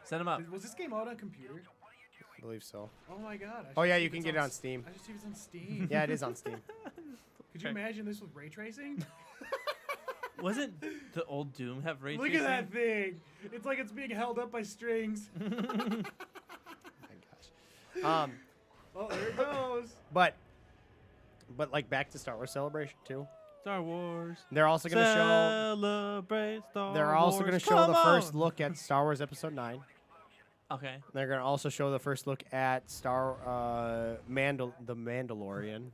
Speaker 1: Send him up.
Speaker 3: Was this game out on computer?
Speaker 2: I believe so.
Speaker 3: Oh my god.
Speaker 2: Oh,
Speaker 3: should
Speaker 2: yeah,
Speaker 3: see
Speaker 2: you
Speaker 3: if
Speaker 2: can
Speaker 3: it's
Speaker 2: get it on Steam.
Speaker 3: I should see if it's on Steam.
Speaker 2: Yeah, it is on Steam.
Speaker 3: Could you imagine this with ray tracing?
Speaker 1: Wasn't the old Doom have ray
Speaker 3: Look
Speaker 1: tracing?
Speaker 3: at that thing. It's like it's being held up by strings.
Speaker 2: Oh my gosh.
Speaker 3: Oh, there it goes.
Speaker 2: But like back to Star Wars Celebration too.
Speaker 1: Star Wars.
Speaker 2: They're also going to show.
Speaker 1: Celebrate Star
Speaker 2: They're also
Speaker 1: Wars.
Speaker 2: going to show
Speaker 1: Come
Speaker 2: the first
Speaker 1: on!
Speaker 2: look at Star Wars Episode 9.
Speaker 1: Okay.
Speaker 2: They're going to also show the first look at the Mandalorian,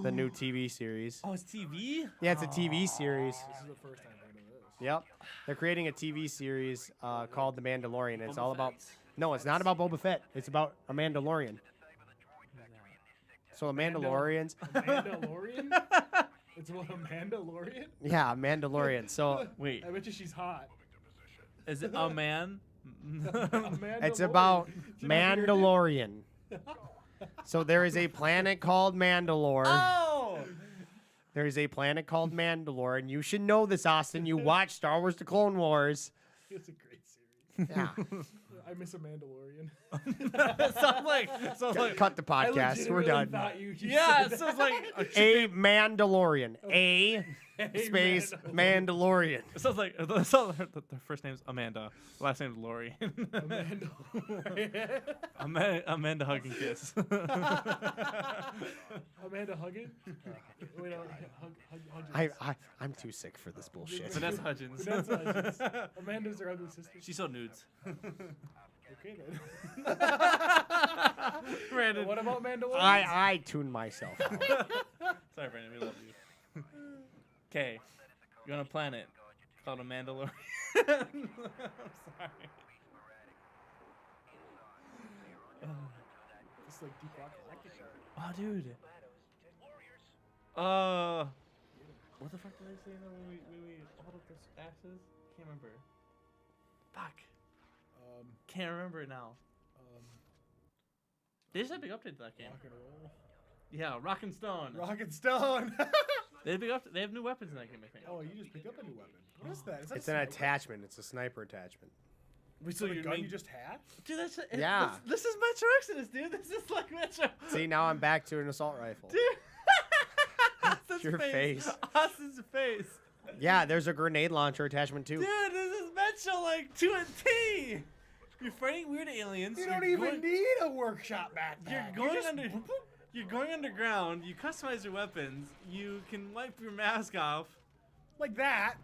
Speaker 2: the new TV series.
Speaker 1: Oh, it's TV?
Speaker 2: Yeah, it's a TV series.
Speaker 3: This is the first time I've heard of this.
Speaker 2: Yep, they're creating a TV series called The Mandalorian. It's
Speaker 1: Boba
Speaker 2: all about.
Speaker 1: Fett.
Speaker 2: No, it's not about Boba Fett. It's about a Mandalorian. So the Mandalorians.
Speaker 3: A Mandalorian? It's about a Mandalorian?
Speaker 2: Yeah, Mandalorian. So
Speaker 1: Wait,
Speaker 3: I bet you she's hot.
Speaker 1: is it a man?
Speaker 2: it's about
Speaker 3: Did you not hear it?
Speaker 2: Mandalorian. So there is a planet called Mandalore.
Speaker 1: Oh!
Speaker 2: There is a planet called Mandalore, and you should know this, Austin. You watch Star Wars: The Clone Wars.
Speaker 3: It's a great series.
Speaker 2: Yeah.
Speaker 3: I miss a Mandalorian.
Speaker 1: sounds like
Speaker 2: Cut the
Speaker 3: I
Speaker 2: podcast. We're
Speaker 3: legitimately
Speaker 2: done.
Speaker 3: thought you just
Speaker 1: yeah,
Speaker 3: said
Speaker 1: it sounds
Speaker 3: that.
Speaker 1: like
Speaker 2: A Mandalorian. A
Speaker 3: Hey,
Speaker 2: space
Speaker 3: Mandalorian.
Speaker 2: Mandalorian.
Speaker 1: it sounds like the first name's Amanda, last name's Lorian.
Speaker 3: A Mandalorian.
Speaker 1: Amanda hug and kiss.
Speaker 3: Amanda Huggin? Wait, no, Hudgens.
Speaker 2: I'm too sick for this bullshit.
Speaker 1: Vanessa Hudgens.
Speaker 3: Vanessa Hudgens. Amanda's her ugly sister.
Speaker 1: She sold nudes.
Speaker 3: Okay then.
Speaker 1: Brandon.
Speaker 3: What about Mandalorian?
Speaker 2: I tune myself out.
Speaker 1: Sorry, Brandon. We love you. Okay. You're on a planet called a Mandalorian. I'm sorry.
Speaker 3: It's like Deep Rock Galactic.
Speaker 1: Oh, dude. What the fuck did I say when we hold up those axes? Can't remember. Fuck. Can't remember it now. They just had a big update to that game.
Speaker 3: Rock and roll.
Speaker 1: Yeah, Rock and Stone.
Speaker 3: Rock and Stone.
Speaker 1: They have new weapons in that game, I think.
Speaker 3: Oh, you just picked up a new weapon. What is that? Is that
Speaker 2: It's
Speaker 3: a
Speaker 2: an
Speaker 3: sniper?
Speaker 2: attachment. It's a sniper attachment.
Speaker 3: Wait,
Speaker 1: So
Speaker 3: so the
Speaker 1: you
Speaker 3: gun
Speaker 1: mean-
Speaker 3: you just had?
Speaker 1: Dude, that's
Speaker 2: Yeah.
Speaker 1: This is Metro Exodus, dude. This is like Metro.
Speaker 2: See, now I'm back to an assault rifle.
Speaker 1: Dude. Austin's
Speaker 2: Your face.
Speaker 1: Austin's face.
Speaker 2: Yeah, there's a grenade launcher attachment too.
Speaker 1: Dude, this is Metro like to a T. You're fighting weird aliens.
Speaker 3: You
Speaker 1: you're
Speaker 3: don't even
Speaker 1: going-
Speaker 3: need a workshop backpack.
Speaker 1: You're going You're going underground. You customize your weapons. You can wipe your mask off.
Speaker 3: like that.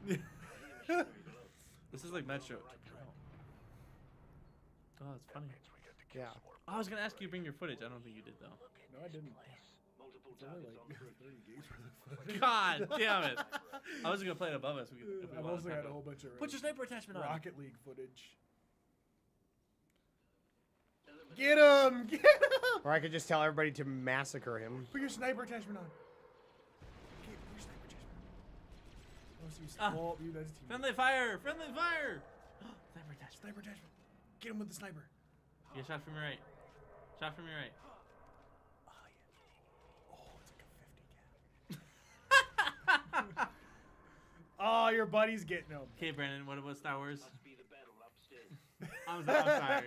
Speaker 1: This is like Metro. Oh, it's funny.
Speaker 2: Yeah.
Speaker 1: I was gonna ask you to bring your footage. I don't think you did though.
Speaker 3: No, I didn't. It's only like 30 gigs worth of footage.
Speaker 1: God damn it! I was gonna play it above us. If we
Speaker 3: I've
Speaker 1: wanted
Speaker 3: also
Speaker 1: to
Speaker 3: got
Speaker 1: talk
Speaker 3: a whole
Speaker 1: about
Speaker 3: bunch of
Speaker 1: it. Put your sniper attachment on.
Speaker 3: Rocket League footage. Get him! Get him!
Speaker 2: Or I could just tell everybody to massacre him.
Speaker 3: Put your sniper attachment on. Okay, put your sniper attachment on. Oh, so you
Speaker 1: Ah.
Speaker 3: oh, you guys team.
Speaker 1: Friendly fire! Friendly fire! Sniper attachment.
Speaker 3: Sniper attachment. Get him with the sniper.
Speaker 1: Get shot from your right. Shot from your right.
Speaker 3: Oh, yeah. Oh, it's like a 50 cal. Oh, your buddy's getting him.
Speaker 1: Okay, Brandon. What about Star Wars? I'm sorry.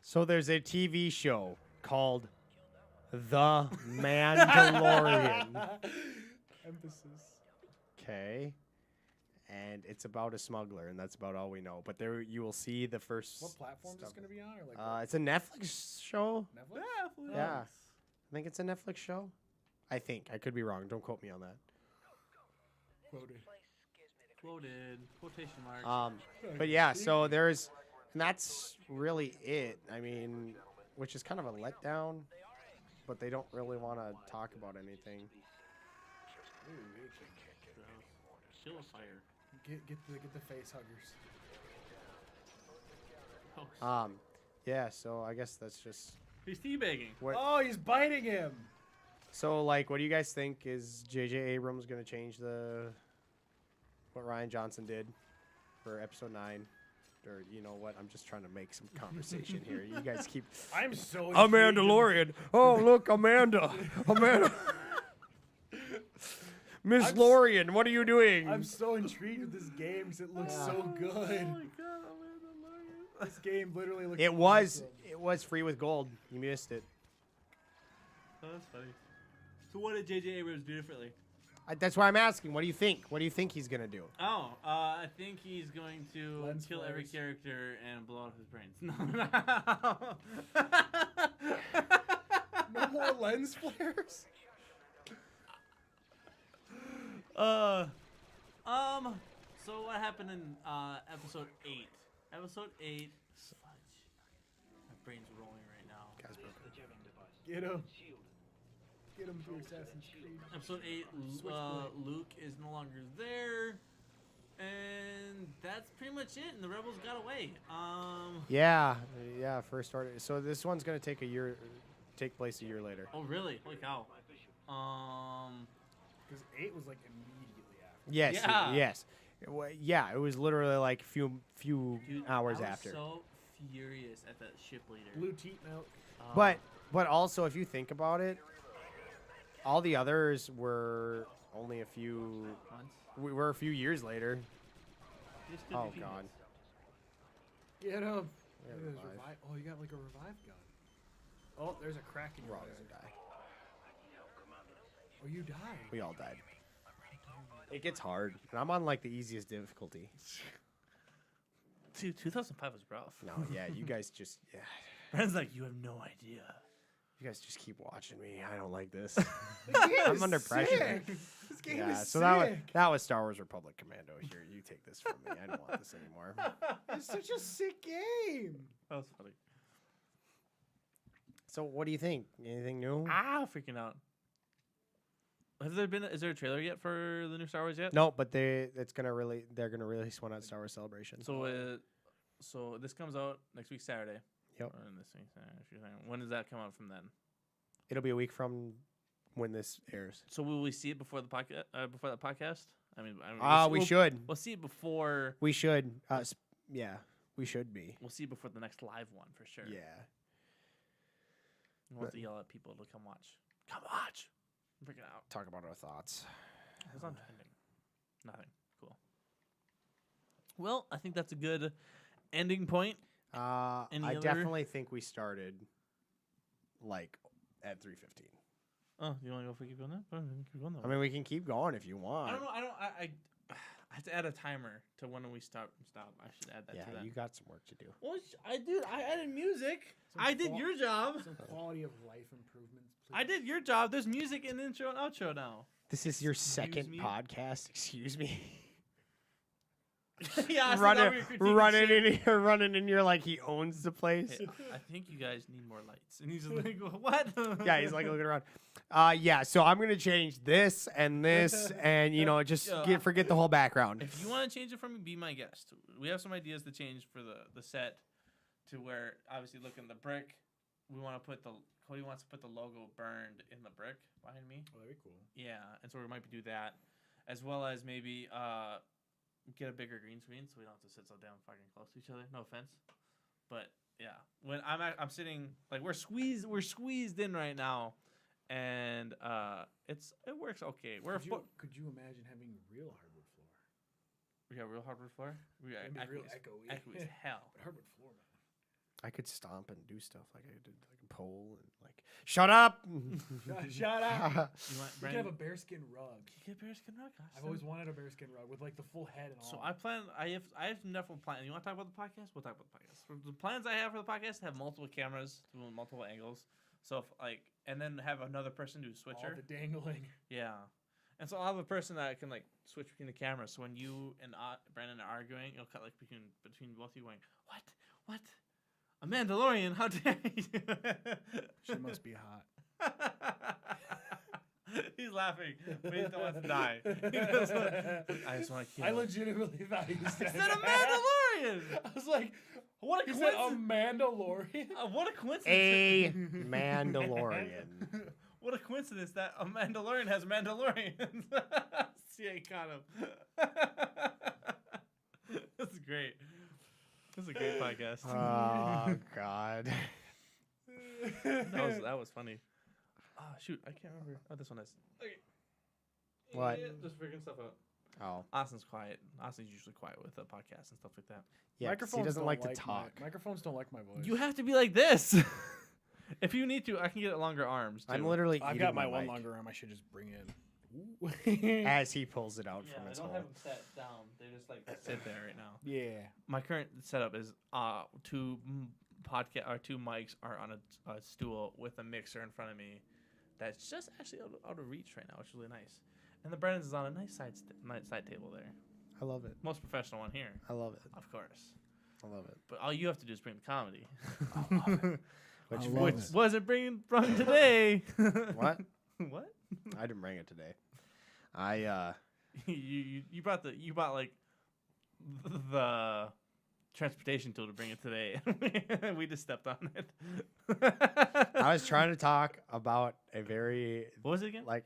Speaker 2: So there's a TV show called The Mandalorian.
Speaker 3: Emphasis.
Speaker 2: Okay. And it's about a smuggler, and that's about all we know. But there you will see the first.
Speaker 3: What platform is this
Speaker 2: stuff.
Speaker 3: going to be on? Or like
Speaker 2: It's a Netflix show.
Speaker 3: Netflix?
Speaker 2: Yeah. I think it's a Netflix show. I think. I could be wrong. Don't quote me on that.
Speaker 3: Quoted.
Speaker 1: Quoted. Quotation marks.
Speaker 2: But yeah, so there's, and that's really it. I mean, which is kind of a letdown, but they don't really want to talk about anything.
Speaker 1: Shield fire.
Speaker 3: Get the face huggers.
Speaker 1: Oh,
Speaker 2: Yeah, so I guess that's just
Speaker 1: he's teabagging.
Speaker 2: what.
Speaker 3: Oh, he's biting him.
Speaker 2: So like, what do you guys think? Is J.J. Abrams gonna change what Ryan Johnson did for Episode 9? Or you know what? I'm just trying to make some conversation here. You guys keep.
Speaker 3: I'm so.
Speaker 2: Amanda
Speaker 3: intrigued.
Speaker 2: Lorian. Oh, look, Amanda. Amanda. Miss Lorian, what are you doing?
Speaker 3: I'm so intrigued with this game because it looks so good.
Speaker 1: Oh my god, Amanda Lorian.
Speaker 3: This game literally looks.
Speaker 2: It was free with gold. You missed it.
Speaker 1: Oh, that's funny. So what did J.J. Abrams do differently?
Speaker 2: That's why I'm asking. What do you think? What do you think he's gonna do?
Speaker 1: Oh, I think he's going to
Speaker 3: Lens
Speaker 1: kill every
Speaker 3: flares.
Speaker 1: character and blow out his brains. No,
Speaker 3: No more lens flares.
Speaker 1: So what happened in episode 8? Episode 8. Fudge. My brain's rolling right now.
Speaker 2: Guys,
Speaker 3: Get him. Get him to Assassin's Creed.
Speaker 1: Episode 8.
Speaker 3: Switchblade.
Speaker 1: Luke is no longer there, and that's pretty much it. And the rebels got away.
Speaker 2: yeah, first order. So this one's gonna take place a year later.
Speaker 1: Oh really? Holy cow.
Speaker 3: Because 8 was like immediately after.
Speaker 2: Yes,
Speaker 1: Yeah.
Speaker 2: yes. Yeah, it was literally like few
Speaker 1: Dude,
Speaker 2: hours
Speaker 1: I was
Speaker 2: after.
Speaker 1: so furious at that ship leader.
Speaker 3: Blue teat milk.
Speaker 2: But also, if you think about it, all the others were only a few.
Speaker 1: Once.
Speaker 2: We were a few years later.
Speaker 1: This could
Speaker 2: Oh
Speaker 1: be
Speaker 2: God.
Speaker 3: Get him.
Speaker 2: Yeah,
Speaker 3: Look at this
Speaker 2: revive.
Speaker 3: Oh, you got like a revive gun. Oh, there's a crack in
Speaker 2: We're
Speaker 3: your
Speaker 2: all
Speaker 3: layer.
Speaker 2: gonna die.
Speaker 3: Oh, you died.
Speaker 2: We all died. It gets hard, and I'm on like the easiest difficulty.
Speaker 1: Dude, 2005 was rough.
Speaker 2: No, yeah, you guys just
Speaker 1: Brand's like, you have no idea.
Speaker 2: you guys just keep watching me. I don't like this.
Speaker 3: I'm
Speaker 2: I'm under pressure.
Speaker 3: This game
Speaker 2: Yeah,
Speaker 3: is
Speaker 2: so
Speaker 3: sick.
Speaker 2: that was Star Wars Republic Commando. Here, you take this from me. I don't want this anymore.
Speaker 3: It's such a sick game.
Speaker 1: That was funny.
Speaker 2: So, what do you think? Anything new?
Speaker 1: Freaking out. Is there a trailer yet for the new Star Wars yet?
Speaker 2: No, but they're gonna release one at Star Wars Celebration.
Speaker 1: So this comes out next week Saturday.
Speaker 2: Yep.
Speaker 1: Or this week Saturday. When does that come out from then?
Speaker 2: It'll be a week from when this airs.
Speaker 1: So will we see it before the podcast? Before that podcast? I mean,
Speaker 2: We should.
Speaker 1: We'll see it before.
Speaker 2: We should. Yeah, we should be.
Speaker 1: We'll see it before the next live one for sure.
Speaker 2: Yeah.
Speaker 1: We'll have to yell at people to come watch. Come watch. I'm freaking out.
Speaker 2: Talk about our thoughts.
Speaker 1: What's on trending? Nothing. Cool. Well, I think that's a good ending point. Any
Speaker 2: I
Speaker 1: other-
Speaker 2: definitely think we started like at 3:15.
Speaker 1: Oh, you want to go for keep going there? Keep going
Speaker 2: I mean, we can keep going if you want.
Speaker 1: I don't know. I have to add a timer to when we stop. I should add that
Speaker 2: Yeah,
Speaker 1: to that.
Speaker 2: you got some work to do.
Speaker 1: Well, I added music.
Speaker 3: Some
Speaker 1: I did
Speaker 3: qual-
Speaker 1: your job.
Speaker 3: Some quality of life improvements, please.
Speaker 1: I did your job. There's music in the intro and outro now.
Speaker 2: This is your
Speaker 1: Excuse
Speaker 2: second
Speaker 1: me?
Speaker 2: podcast. Excuse me.
Speaker 1: Yeah, so now we're critiquing
Speaker 2: running
Speaker 1: shit.
Speaker 2: in here, running in here like he owns the place.
Speaker 1: Hey, I think you guys need more lights. And he's just like, what?
Speaker 2: Yeah, he's like looking around. Yeah, so I'm gonna change this and this, and just
Speaker 1: Yeah.
Speaker 2: forget the whhole background.
Speaker 1: If you want to change it for me, be my guest. We have some ideas to change for the set to where obviously look in the brick. We want to put Cody wants to put the logo burned in the brick behind me.
Speaker 3: Oh, that'd be cool.
Speaker 1: Yeah, and so we might do that, as well as maybe get a bigger green screen so we don't have to sit so damn fucking close to each other. No offense, but yeah, when I'm sitting like we're squeezed in right now, and it works okay.
Speaker 3: Could you imagine having real hardwood floor?
Speaker 1: We got real hardwood floor. We got
Speaker 3: It'd be real
Speaker 1: echoey.
Speaker 3: echoey.
Speaker 1: Echoey as hell.
Speaker 3: But hardwood floor, man.
Speaker 2: I could stomp and do stuff like I did, like a pole and like shut up.
Speaker 3: Shut up.
Speaker 1: You want
Speaker 3: We could
Speaker 1: Brandon?
Speaker 3: have a bearskin rug.
Speaker 1: Get bearskin rug. Gosh,
Speaker 3: I've always wanted a bearskin rug with like the full head and all.
Speaker 1: So I have enough of plans. You want to talk about the podcast? We'll talk about the podcast. For the plans I have for the podcast have multiple cameras, doing multiple angles. So and then have another person do switcher.
Speaker 3: all the dangling.
Speaker 1: Yeah. And so I'll have a person that can like switch between the cameras. So when you and Brandon are arguing, it'll cut like between both of you going, what? A Mandalorian? How dare you?
Speaker 3: She must be hot.
Speaker 1: He's laughing, but he don't want to die. He just I just want to kill
Speaker 3: I
Speaker 1: him.
Speaker 3: legitimately thought you
Speaker 1: I
Speaker 3: said
Speaker 1: said a Mandalorian.
Speaker 3: I was like,
Speaker 1: What a
Speaker 3: you said a
Speaker 1: coincidence!
Speaker 3: Mandalorian?
Speaker 1: What a coincidence!
Speaker 2: A Mandalorian.
Speaker 1: What a coincidence that a Mandalorian has Mandalorians. See, I caught him. This is great. This is a great podcast.
Speaker 2: Oh God.
Speaker 1: that was funny. Oh shoot, I can't remember. Oh, this one is. Okay.
Speaker 2: What?
Speaker 1: Yeah, just figuring stuff out.
Speaker 2: Oh.
Speaker 1: Austin's quiet. Austin's usually quiet with the podcast and stuff like that.
Speaker 2: Yeah, 'cause he doesn't
Speaker 3: don't
Speaker 2: like to talk.
Speaker 3: Microphones don't like my voice.
Speaker 1: You have to be like this. If you need to, I can get longer arms. Too.
Speaker 2: I'm literally.
Speaker 3: I've
Speaker 2: eating
Speaker 3: got my one
Speaker 2: mic
Speaker 3: longer arm. I should just bring in.
Speaker 2: as he pulls it out
Speaker 1: Yeah,
Speaker 2: from
Speaker 1: I
Speaker 2: his
Speaker 1: don't
Speaker 2: hole.
Speaker 1: have them set down. They just like sit there right now.
Speaker 3: Yeah.
Speaker 1: My current setup is two mics are on a stool with a mixer in front of me. That's just actually out of reach right now, which is really nice. And the Brennan's is on a nice side table there.
Speaker 2: I love it.
Speaker 1: Most professional one here,
Speaker 2: I love it.
Speaker 1: of course.
Speaker 2: I love it.
Speaker 1: But all you have to do is bring the comedy,
Speaker 2: Which
Speaker 3: I love
Speaker 1: which
Speaker 3: it.
Speaker 1: wasn't brought today.
Speaker 2: What?
Speaker 1: What?
Speaker 2: I didn't bring it today. I
Speaker 1: you brought like the transportation tool to bring it today. We just stepped on it.
Speaker 2: I was trying to talk about a very
Speaker 1: What was it again?
Speaker 2: like.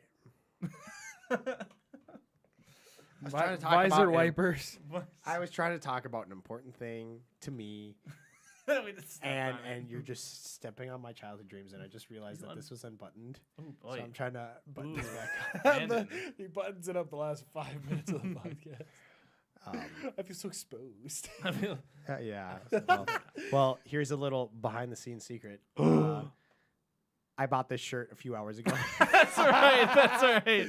Speaker 2: I was trying to talk
Speaker 3: Visor
Speaker 2: about
Speaker 3: wipers.
Speaker 2: I was trying to talk about an important thing to me,
Speaker 1: We just stepped
Speaker 2: and
Speaker 1: on it.
Speaker 2: you're just stepping on my childhood dreams, and I just realized that this was unbuttoned.
Speaker 1: Ooh,
Speaker 2: So
Speaker 1: boy.
Speaker 2: I'm trying to button
Speaker 1: Ooh.
Speaker 2: this back
Speaker 1: Brandon.
Speaker 3: He buttons it up the last 5 minutes of the podcast.
Speaker 2: up.
Speaker 3: I feel so exposed.
Speaker 1: I feel
Speaker 2: Yeah. Well, here's a little behind the scenes secret. I bought this shirt a few hours ago.
Speaker 1: that's right. That's right.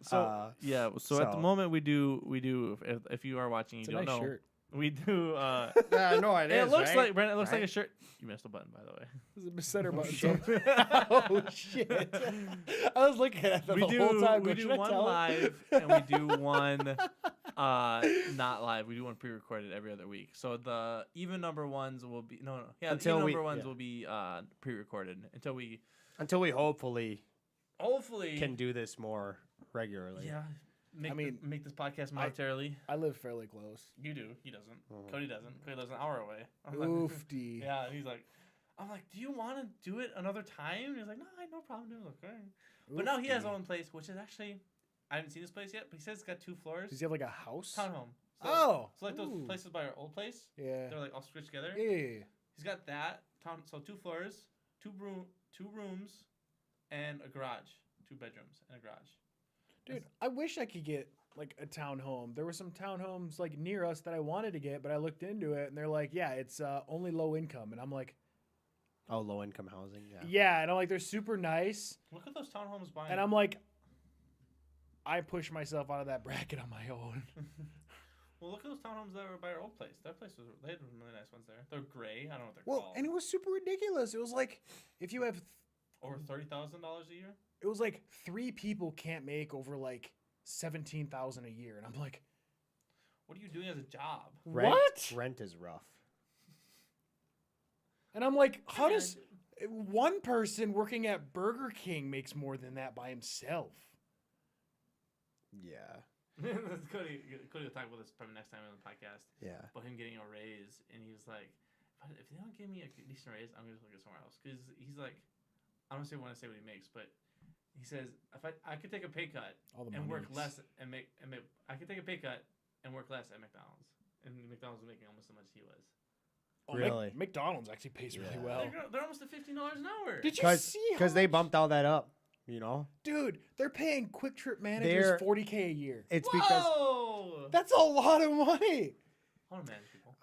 Speaker 1: So yeah. So at the
Speaker 2: so-
Speaker 1: moment we do. If you are watching, you
Speaker 3: It's a
Speaker 1: don't
Speaker 3: nice
Speaker 1: know.
Speaker 3: shirt.
Speaker 1: We do.
Speaker 2: Yeah, no,
Speaker 1: It looks
Speaker 2: right?
Speaker 1: like Brandon. It looks like
Speaker 2: Right?
Speaker 1: a shirt. You missed a button, by the way.
Speaker 3: There's a center button.
Speaker 2: shit.
Speaker 3: Oh shit! I was looking at that
Speaker 1: We
Speaker 3: the whole time.
Speaker 1: we
Speaker 3: going,
Speaker 1: do
Speaker 3: "Should I
Speaker 1: one
Speaker 3: tell him?"
Speaker 1: live and we do one not live. We do one pre-recorded every other week. So the even number ones will be the
Speaker 2: Until
Speaker 1: even
Speaker 2: we-
Speaker 1: number ones
Speaker 2: yeah.
Speaker 1: will be pre-recorded until we
Speaker 2: Until we hopefully
Speaker 1: hopefully
Speaker 2: can do this more regularly.
Speaker 1: yeah make
Speaker 3: I mean,
Speaker 1: make this podcast monetarily.
Speaker 3: I live fairly close.
Speaker 1: You do. He doesn't.
Speaker 2: Mhm.
Speaker 1: Cody doesn't. Cody lives an hour away. I'm like,
Speaker 3: Oofty.
Speaker 1: yeah, and he's like, I'm like, do you want to do it another time? He's like, no, I had no problem doing it. Okay. But now he has his
Speaker 3: Oofty.
Speaker 1: own place, which is actually, I haven't seen this place yet, but he says it's got 2 floors.
Speaker 3: Does he have like a house?
Speaker 1: Townhome. So,
Speaker 3: Oh.
Speaker 1: So like those
Speaker 3: Ooh.
Speaker 1: places by our old place,
Speaker 3: Yeah.
Speaker 1: they're like all stitched together.
Speaker 3: Yeah.
Speaker 1: He's got that. So 2 floors, 2 rooms, and a garage. 2 bedrooms and a garage.
Speaker 3: Dude, I wish I could get like a townhome. There were some townhomes like near us that I wanted to get, but I looked into it and they're like, yeah, it's only low income. And I'm like,
Speaker 2: Oh, low income housing. Yeah.
Speaker 3: yeah. And I'm like, they're super nice.
Speaker 1: Look at those townhomes buying.
Speaker 3: And I'm like, I push myself out of that bracket on my own.
Speaker 1: Well, look at those townhomes that were by our old place. That place they had really nice ones there. They're gray. I don't know what they're
Speaker 3: Well,
Speaker 1: called.
Speaker 3: and it was super ridiculous. It was like, if you have,
Speaker 1: Over $30,000 a year.
Speaker 3: it was like 3 people can't make over like 17,000 a year. And I'm like,
Speaker 1: What are you doing as a job?
Speaker 3: what?
Speaker 2: Rent is rough.
Speaker 3: And I'm like, how
Speaker 1: Yeah,
Speaker 3: does one person working at Burger King makes more than that by himself?
Speaker 2: Yeah.
Speaker 1: Cody will talk about this probably next time on the podcast
Speaker 2: Yeah.
Speaker 1: about him getting a raise, and he was like, "If they don't give me a decent raise, I'm gonna just look at somewhere else." Because he's like, I don't want to say what he makes, but he says if I could take a pay cut
Speaker 3: All the
Speaker 1: and
Speaker 3: money
Speaker 1: work
Speaker 3: is-
Speaker 1: less and make I could take a pay cut and work less at McDonald's, and McDonald's was making almost as much as he was.
Speaker 3: Oh,
Speaker 2: Really?
Speaker 3: McDonald's actually pays really
Speaker 2: Yeah.
Speaker 3: well.
Speaker 1: They're almost at $15 an hour.
Speaker 3: Did you see how
Speaker 2: Because they
Speaker 3: much-
Speaker 2: bumped all that up, you know?
Speaker 3: Dude, they're paying Quick Trip managers
Speaker 2: They're-
Speaker 3: $40K a year.
Speaker 2: It's because
Speaker 1: Whoa!
Speaker 3: That's a lot of money.
Speaker 1: Hold on, man, people.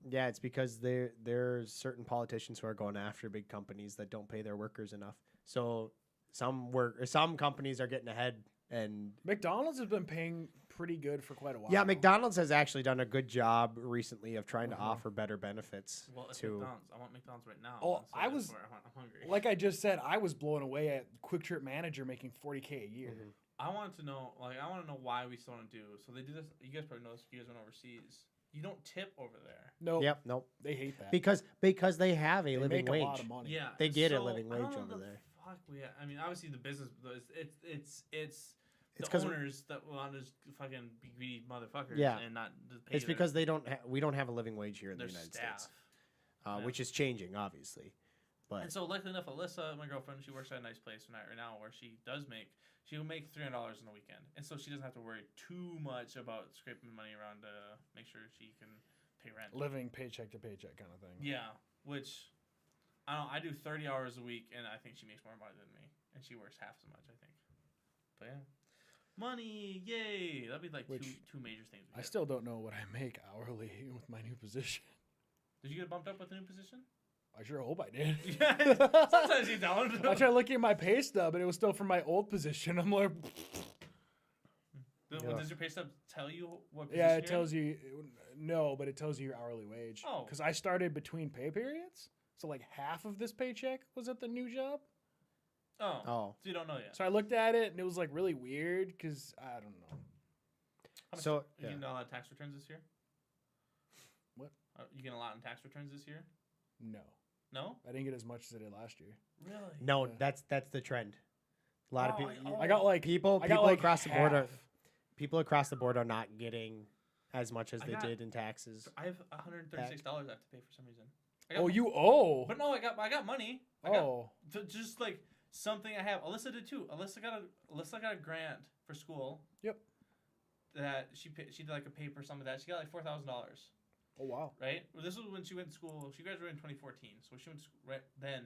Speaker 2: yeah, it's because there's certain politicians who are going after big companies that don't pay their workers enough. So some companies are getting ahead, and
Speaker 3: McDonald's has been paying pretty good for quite a while.
Speaker 2: yeah, McDonald's has actually done a good job recently of trying to
Speaker 3: Mhm.
Speaker 2: offer better benefits
Speaker 1: Well, it's
Speaker 2: to
Speaker 1: McDonald's. I want McDonald's right now.
Speaker 3: Oh,
Speaker 1: and so
Speaker 3: I
Speaker 1: that's
Speaker 3: was-
Speaker 1: where I'm hungry.
Speaker 3: Like I just said, I was blown away at Quick Trip manager making $40K a year.
Speaker 2: Mhm.
Speaker 1: I wanted to know, I want to know why we still don't do. So they do this. You guys probably know this. You guys went overseas. You don't tip over there.
Speaker 3: No,
Speaker 2: Yep, nope.
Speaker 3: they hate that.
Speaker 2: Because they have a
Speaker 3: they
Speaker 2: living
Speaker 3: make
Speaker 2: wage.
Speaker 3: a lot of money.
Speaker 1: Yeah,
Speaker 2: They get a
Speaker 1: so,
Speaker 2: living
Speaker 1: I don't
Speaker 2: wage
Speaker 1: know
Speaker 2: over
Speaker 1: the
Speaker 2: there.
Speaker 1: Fuck, I mean, obviously the business. It's
Speaker 2: It's
Speaker 1: the
Speaker 2: 'cause-
Speaker 1: owners that want to just fucking be greedy motherfuckers.
Speaker 2: Yeah.
Speaker 1: and not just pay
Speaker 2: It's because we don't have a living wage here in the
Speaker 1: their
Speaker 2: United
Speaker 1: staff.
Speaker 2: States,
Speaker 1: Yeah.
Speaker 2: which is changing, obviously. But
Speaker 1: And so, luckily enough, Alyssa, my girlfriend, she works at a nice place right now where she does make. she'll make $300 in a weekend, and so she doesn't have to worry too much about scraping money around to make sure she can pay rent.
Speaker 3: Living paycheck to paycheck kind of thing.
Speaker 1: Yeah, which I do 30 hours a week, and I think she makes more money than me, and she works half as much, I think. But yeah, money, yay! That'd be like two major things.
Speaker 3: I still don't know what I make hourly with my new position.
Speaker 1: Did you get bumped up with the new position?
Speaker 3: I sure hope I did.
Speaker 1: Yeah, sometimes you don't.
Speaker 3: I tried looking at my pay stub, and it was still from my old position. I'm like,
Speaker 1: Does your pay stub tell you what position
Speaker 3: yeah, it
Speaker 1: you're
Speaker 3: tells you. No, but it tells you your hourly wage.
Speaker 1: Oh.
Speaker 3: Because I started between pay periods, so like half of this paycheck was at the new job.
Speaker 1: in? Oh.
Speaker 2: Oh.
Speaker 1: So you don't know yet.
Speaker 3: So I looked at it, and it was like really weird because I don't know.
Speaker 2: So
Speaker 1: you getting a lot of tax returns this year?
Speaker 3: What?
Speaker 1: You getting a lot in tax returns this year?
Speaker 3: No,
Speaker 1: No?
Speaker 3: I didn't get as much as I did last year.
Speaker 1: Really?
Speaker 2: no,
Speaker 3: Yeah.
Speaker 2: that's the trend. A lot of people.
Speaker 3: I got like
Speaker 2: People
Speaker 3: I got like
Speaker 2: across the board are
Speaker 3: half.
Speaker 2: people across the board are not getting as much as
Speaker 1: I
Speaker 2: they
Speaker 1: got-
Speaker 2: did in taxes.
Speaker 1: I have $136 I have to pay for some reason.
Speaker 3: Oh, you owe.
Speaker 1: But no, I got money.
Speaker 3: Oh,
Speaker 1: Just like something I have. Alyssa did too. Alyssa got a grant for school.
Speaker 3: Yep.
Speaker 1: That she did like a paper, some of that. She got like $4,000.
Speaker 3: oh wow.
Speaker 1: Right? Well, this was when she went to school. She graduated in 2014. So she went to school, right then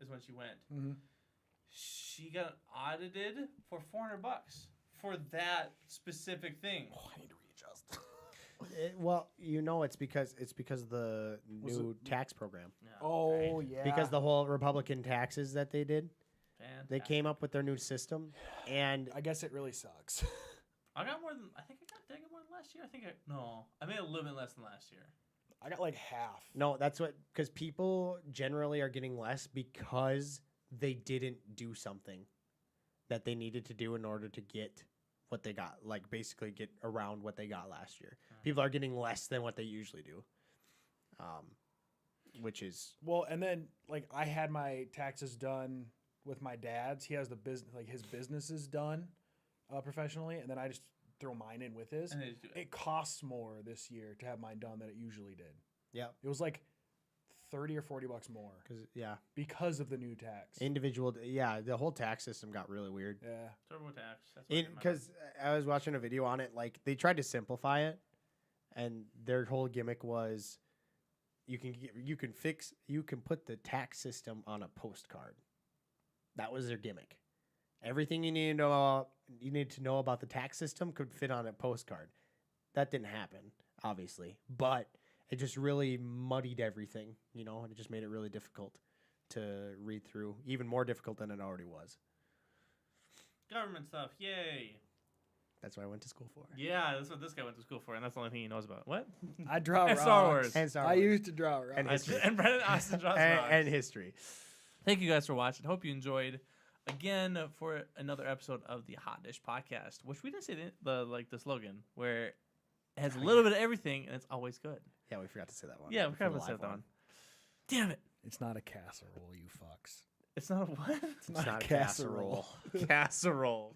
Speaker 1: is when she went.
Speaker 3: Mm-hmm.
Speaker 1: She got audited for $400 for that specific thing.
Speaker 3: Oh, I need to readjust.
Speaker 2: Well, it's because of the
Speaker 3: Was
Speaker 2: new tax program.
Speaker 1: Yeah,
Speaker 3: Oh
Speaker 1: right.
Speaker 3: yeah.
Speaker 2: Because the whole Republican taxes that they did, they
Speaker 1: Fantastic.
Speaker 2: came up with their new system, and
Speaker 3: I guess it really sucks.
Speaker 1: I got more than did I get more than last year? I made a little bit less than last year.
Speaker 3: I got like half.
Speaker 2: no, that's because people generally are getting less because they didn't do something that they needed to do in order to get what they got, like basically get around what they got last year. People are getting less than what they usually do, which is
Speaker 3: Well, and then like I had my taxes done with my dad's. He has the business, like his business is done professionally, and then I just throw mine in with his.
Speaker 1: And they just do it.
Speaker 3: It costs more this year to have mine done than it usually did.
Speaker 2: yeah,
Speaker 3: It was like $30 or $40 more because of the new tax.
Speaker 2: the whole tax system got really weird.
Speaker 3: Yeah.
Speaker 1: TurboTax. That's what I remember.
Speaker 2: Because I was watching a video on it, like they tried to simplify it, and their whole gimmick was you can put the tax system on a postcard. That was their gimmick. Everything you need to know about the tax system could fit on a postcard. That didn't happen, obviously, but it just really muddied everything, and it just made it really difficult to read through, even more difficult than it already was.
Speaker 1: Government stuff. Yay.
Speaker 2: That's what I went to school for.
Speaker 1: Yeah, that's what this guy went to school for, and that's the only thing he knows about. What?
Speaker 3: I draw
Speaker 1: And
Speaker 3: rocks.
Speaker 1: Star Wars.
Speaker 2: And Star
Speaker 3: I
Speaker 2: Wars.
Speaker 3: used to draw rocks.
Speaker 2: And history.
Speaker 1: And Brendan Austin draws rocks.
Speaker 2: and history.
Speaker 1: Thank you guys for watching. Hope you enjoyed. Again, for another episode of the Hot Dish Podcast, which we didn't say the slogan, where it has a little bit of everything, and it's always good.
Speaker 2: Yeah, we forgot to say that one.
Speaker 1: Yeah, we
Speaker 2: for the
Speaker 1: forgot to say
Speaker 2: live
Speaker 1: that one. Damn it.
Speaker 3: It's not a casserole, you fucks.
Speaker 1: It's not a what?
Speaker 3: It's not,
Speaker 2: not
Speaker 3: a
Speaker 2: a
Speaker 3: casserole.
Speaker 2: casserole.
Speaker 1: Casserole.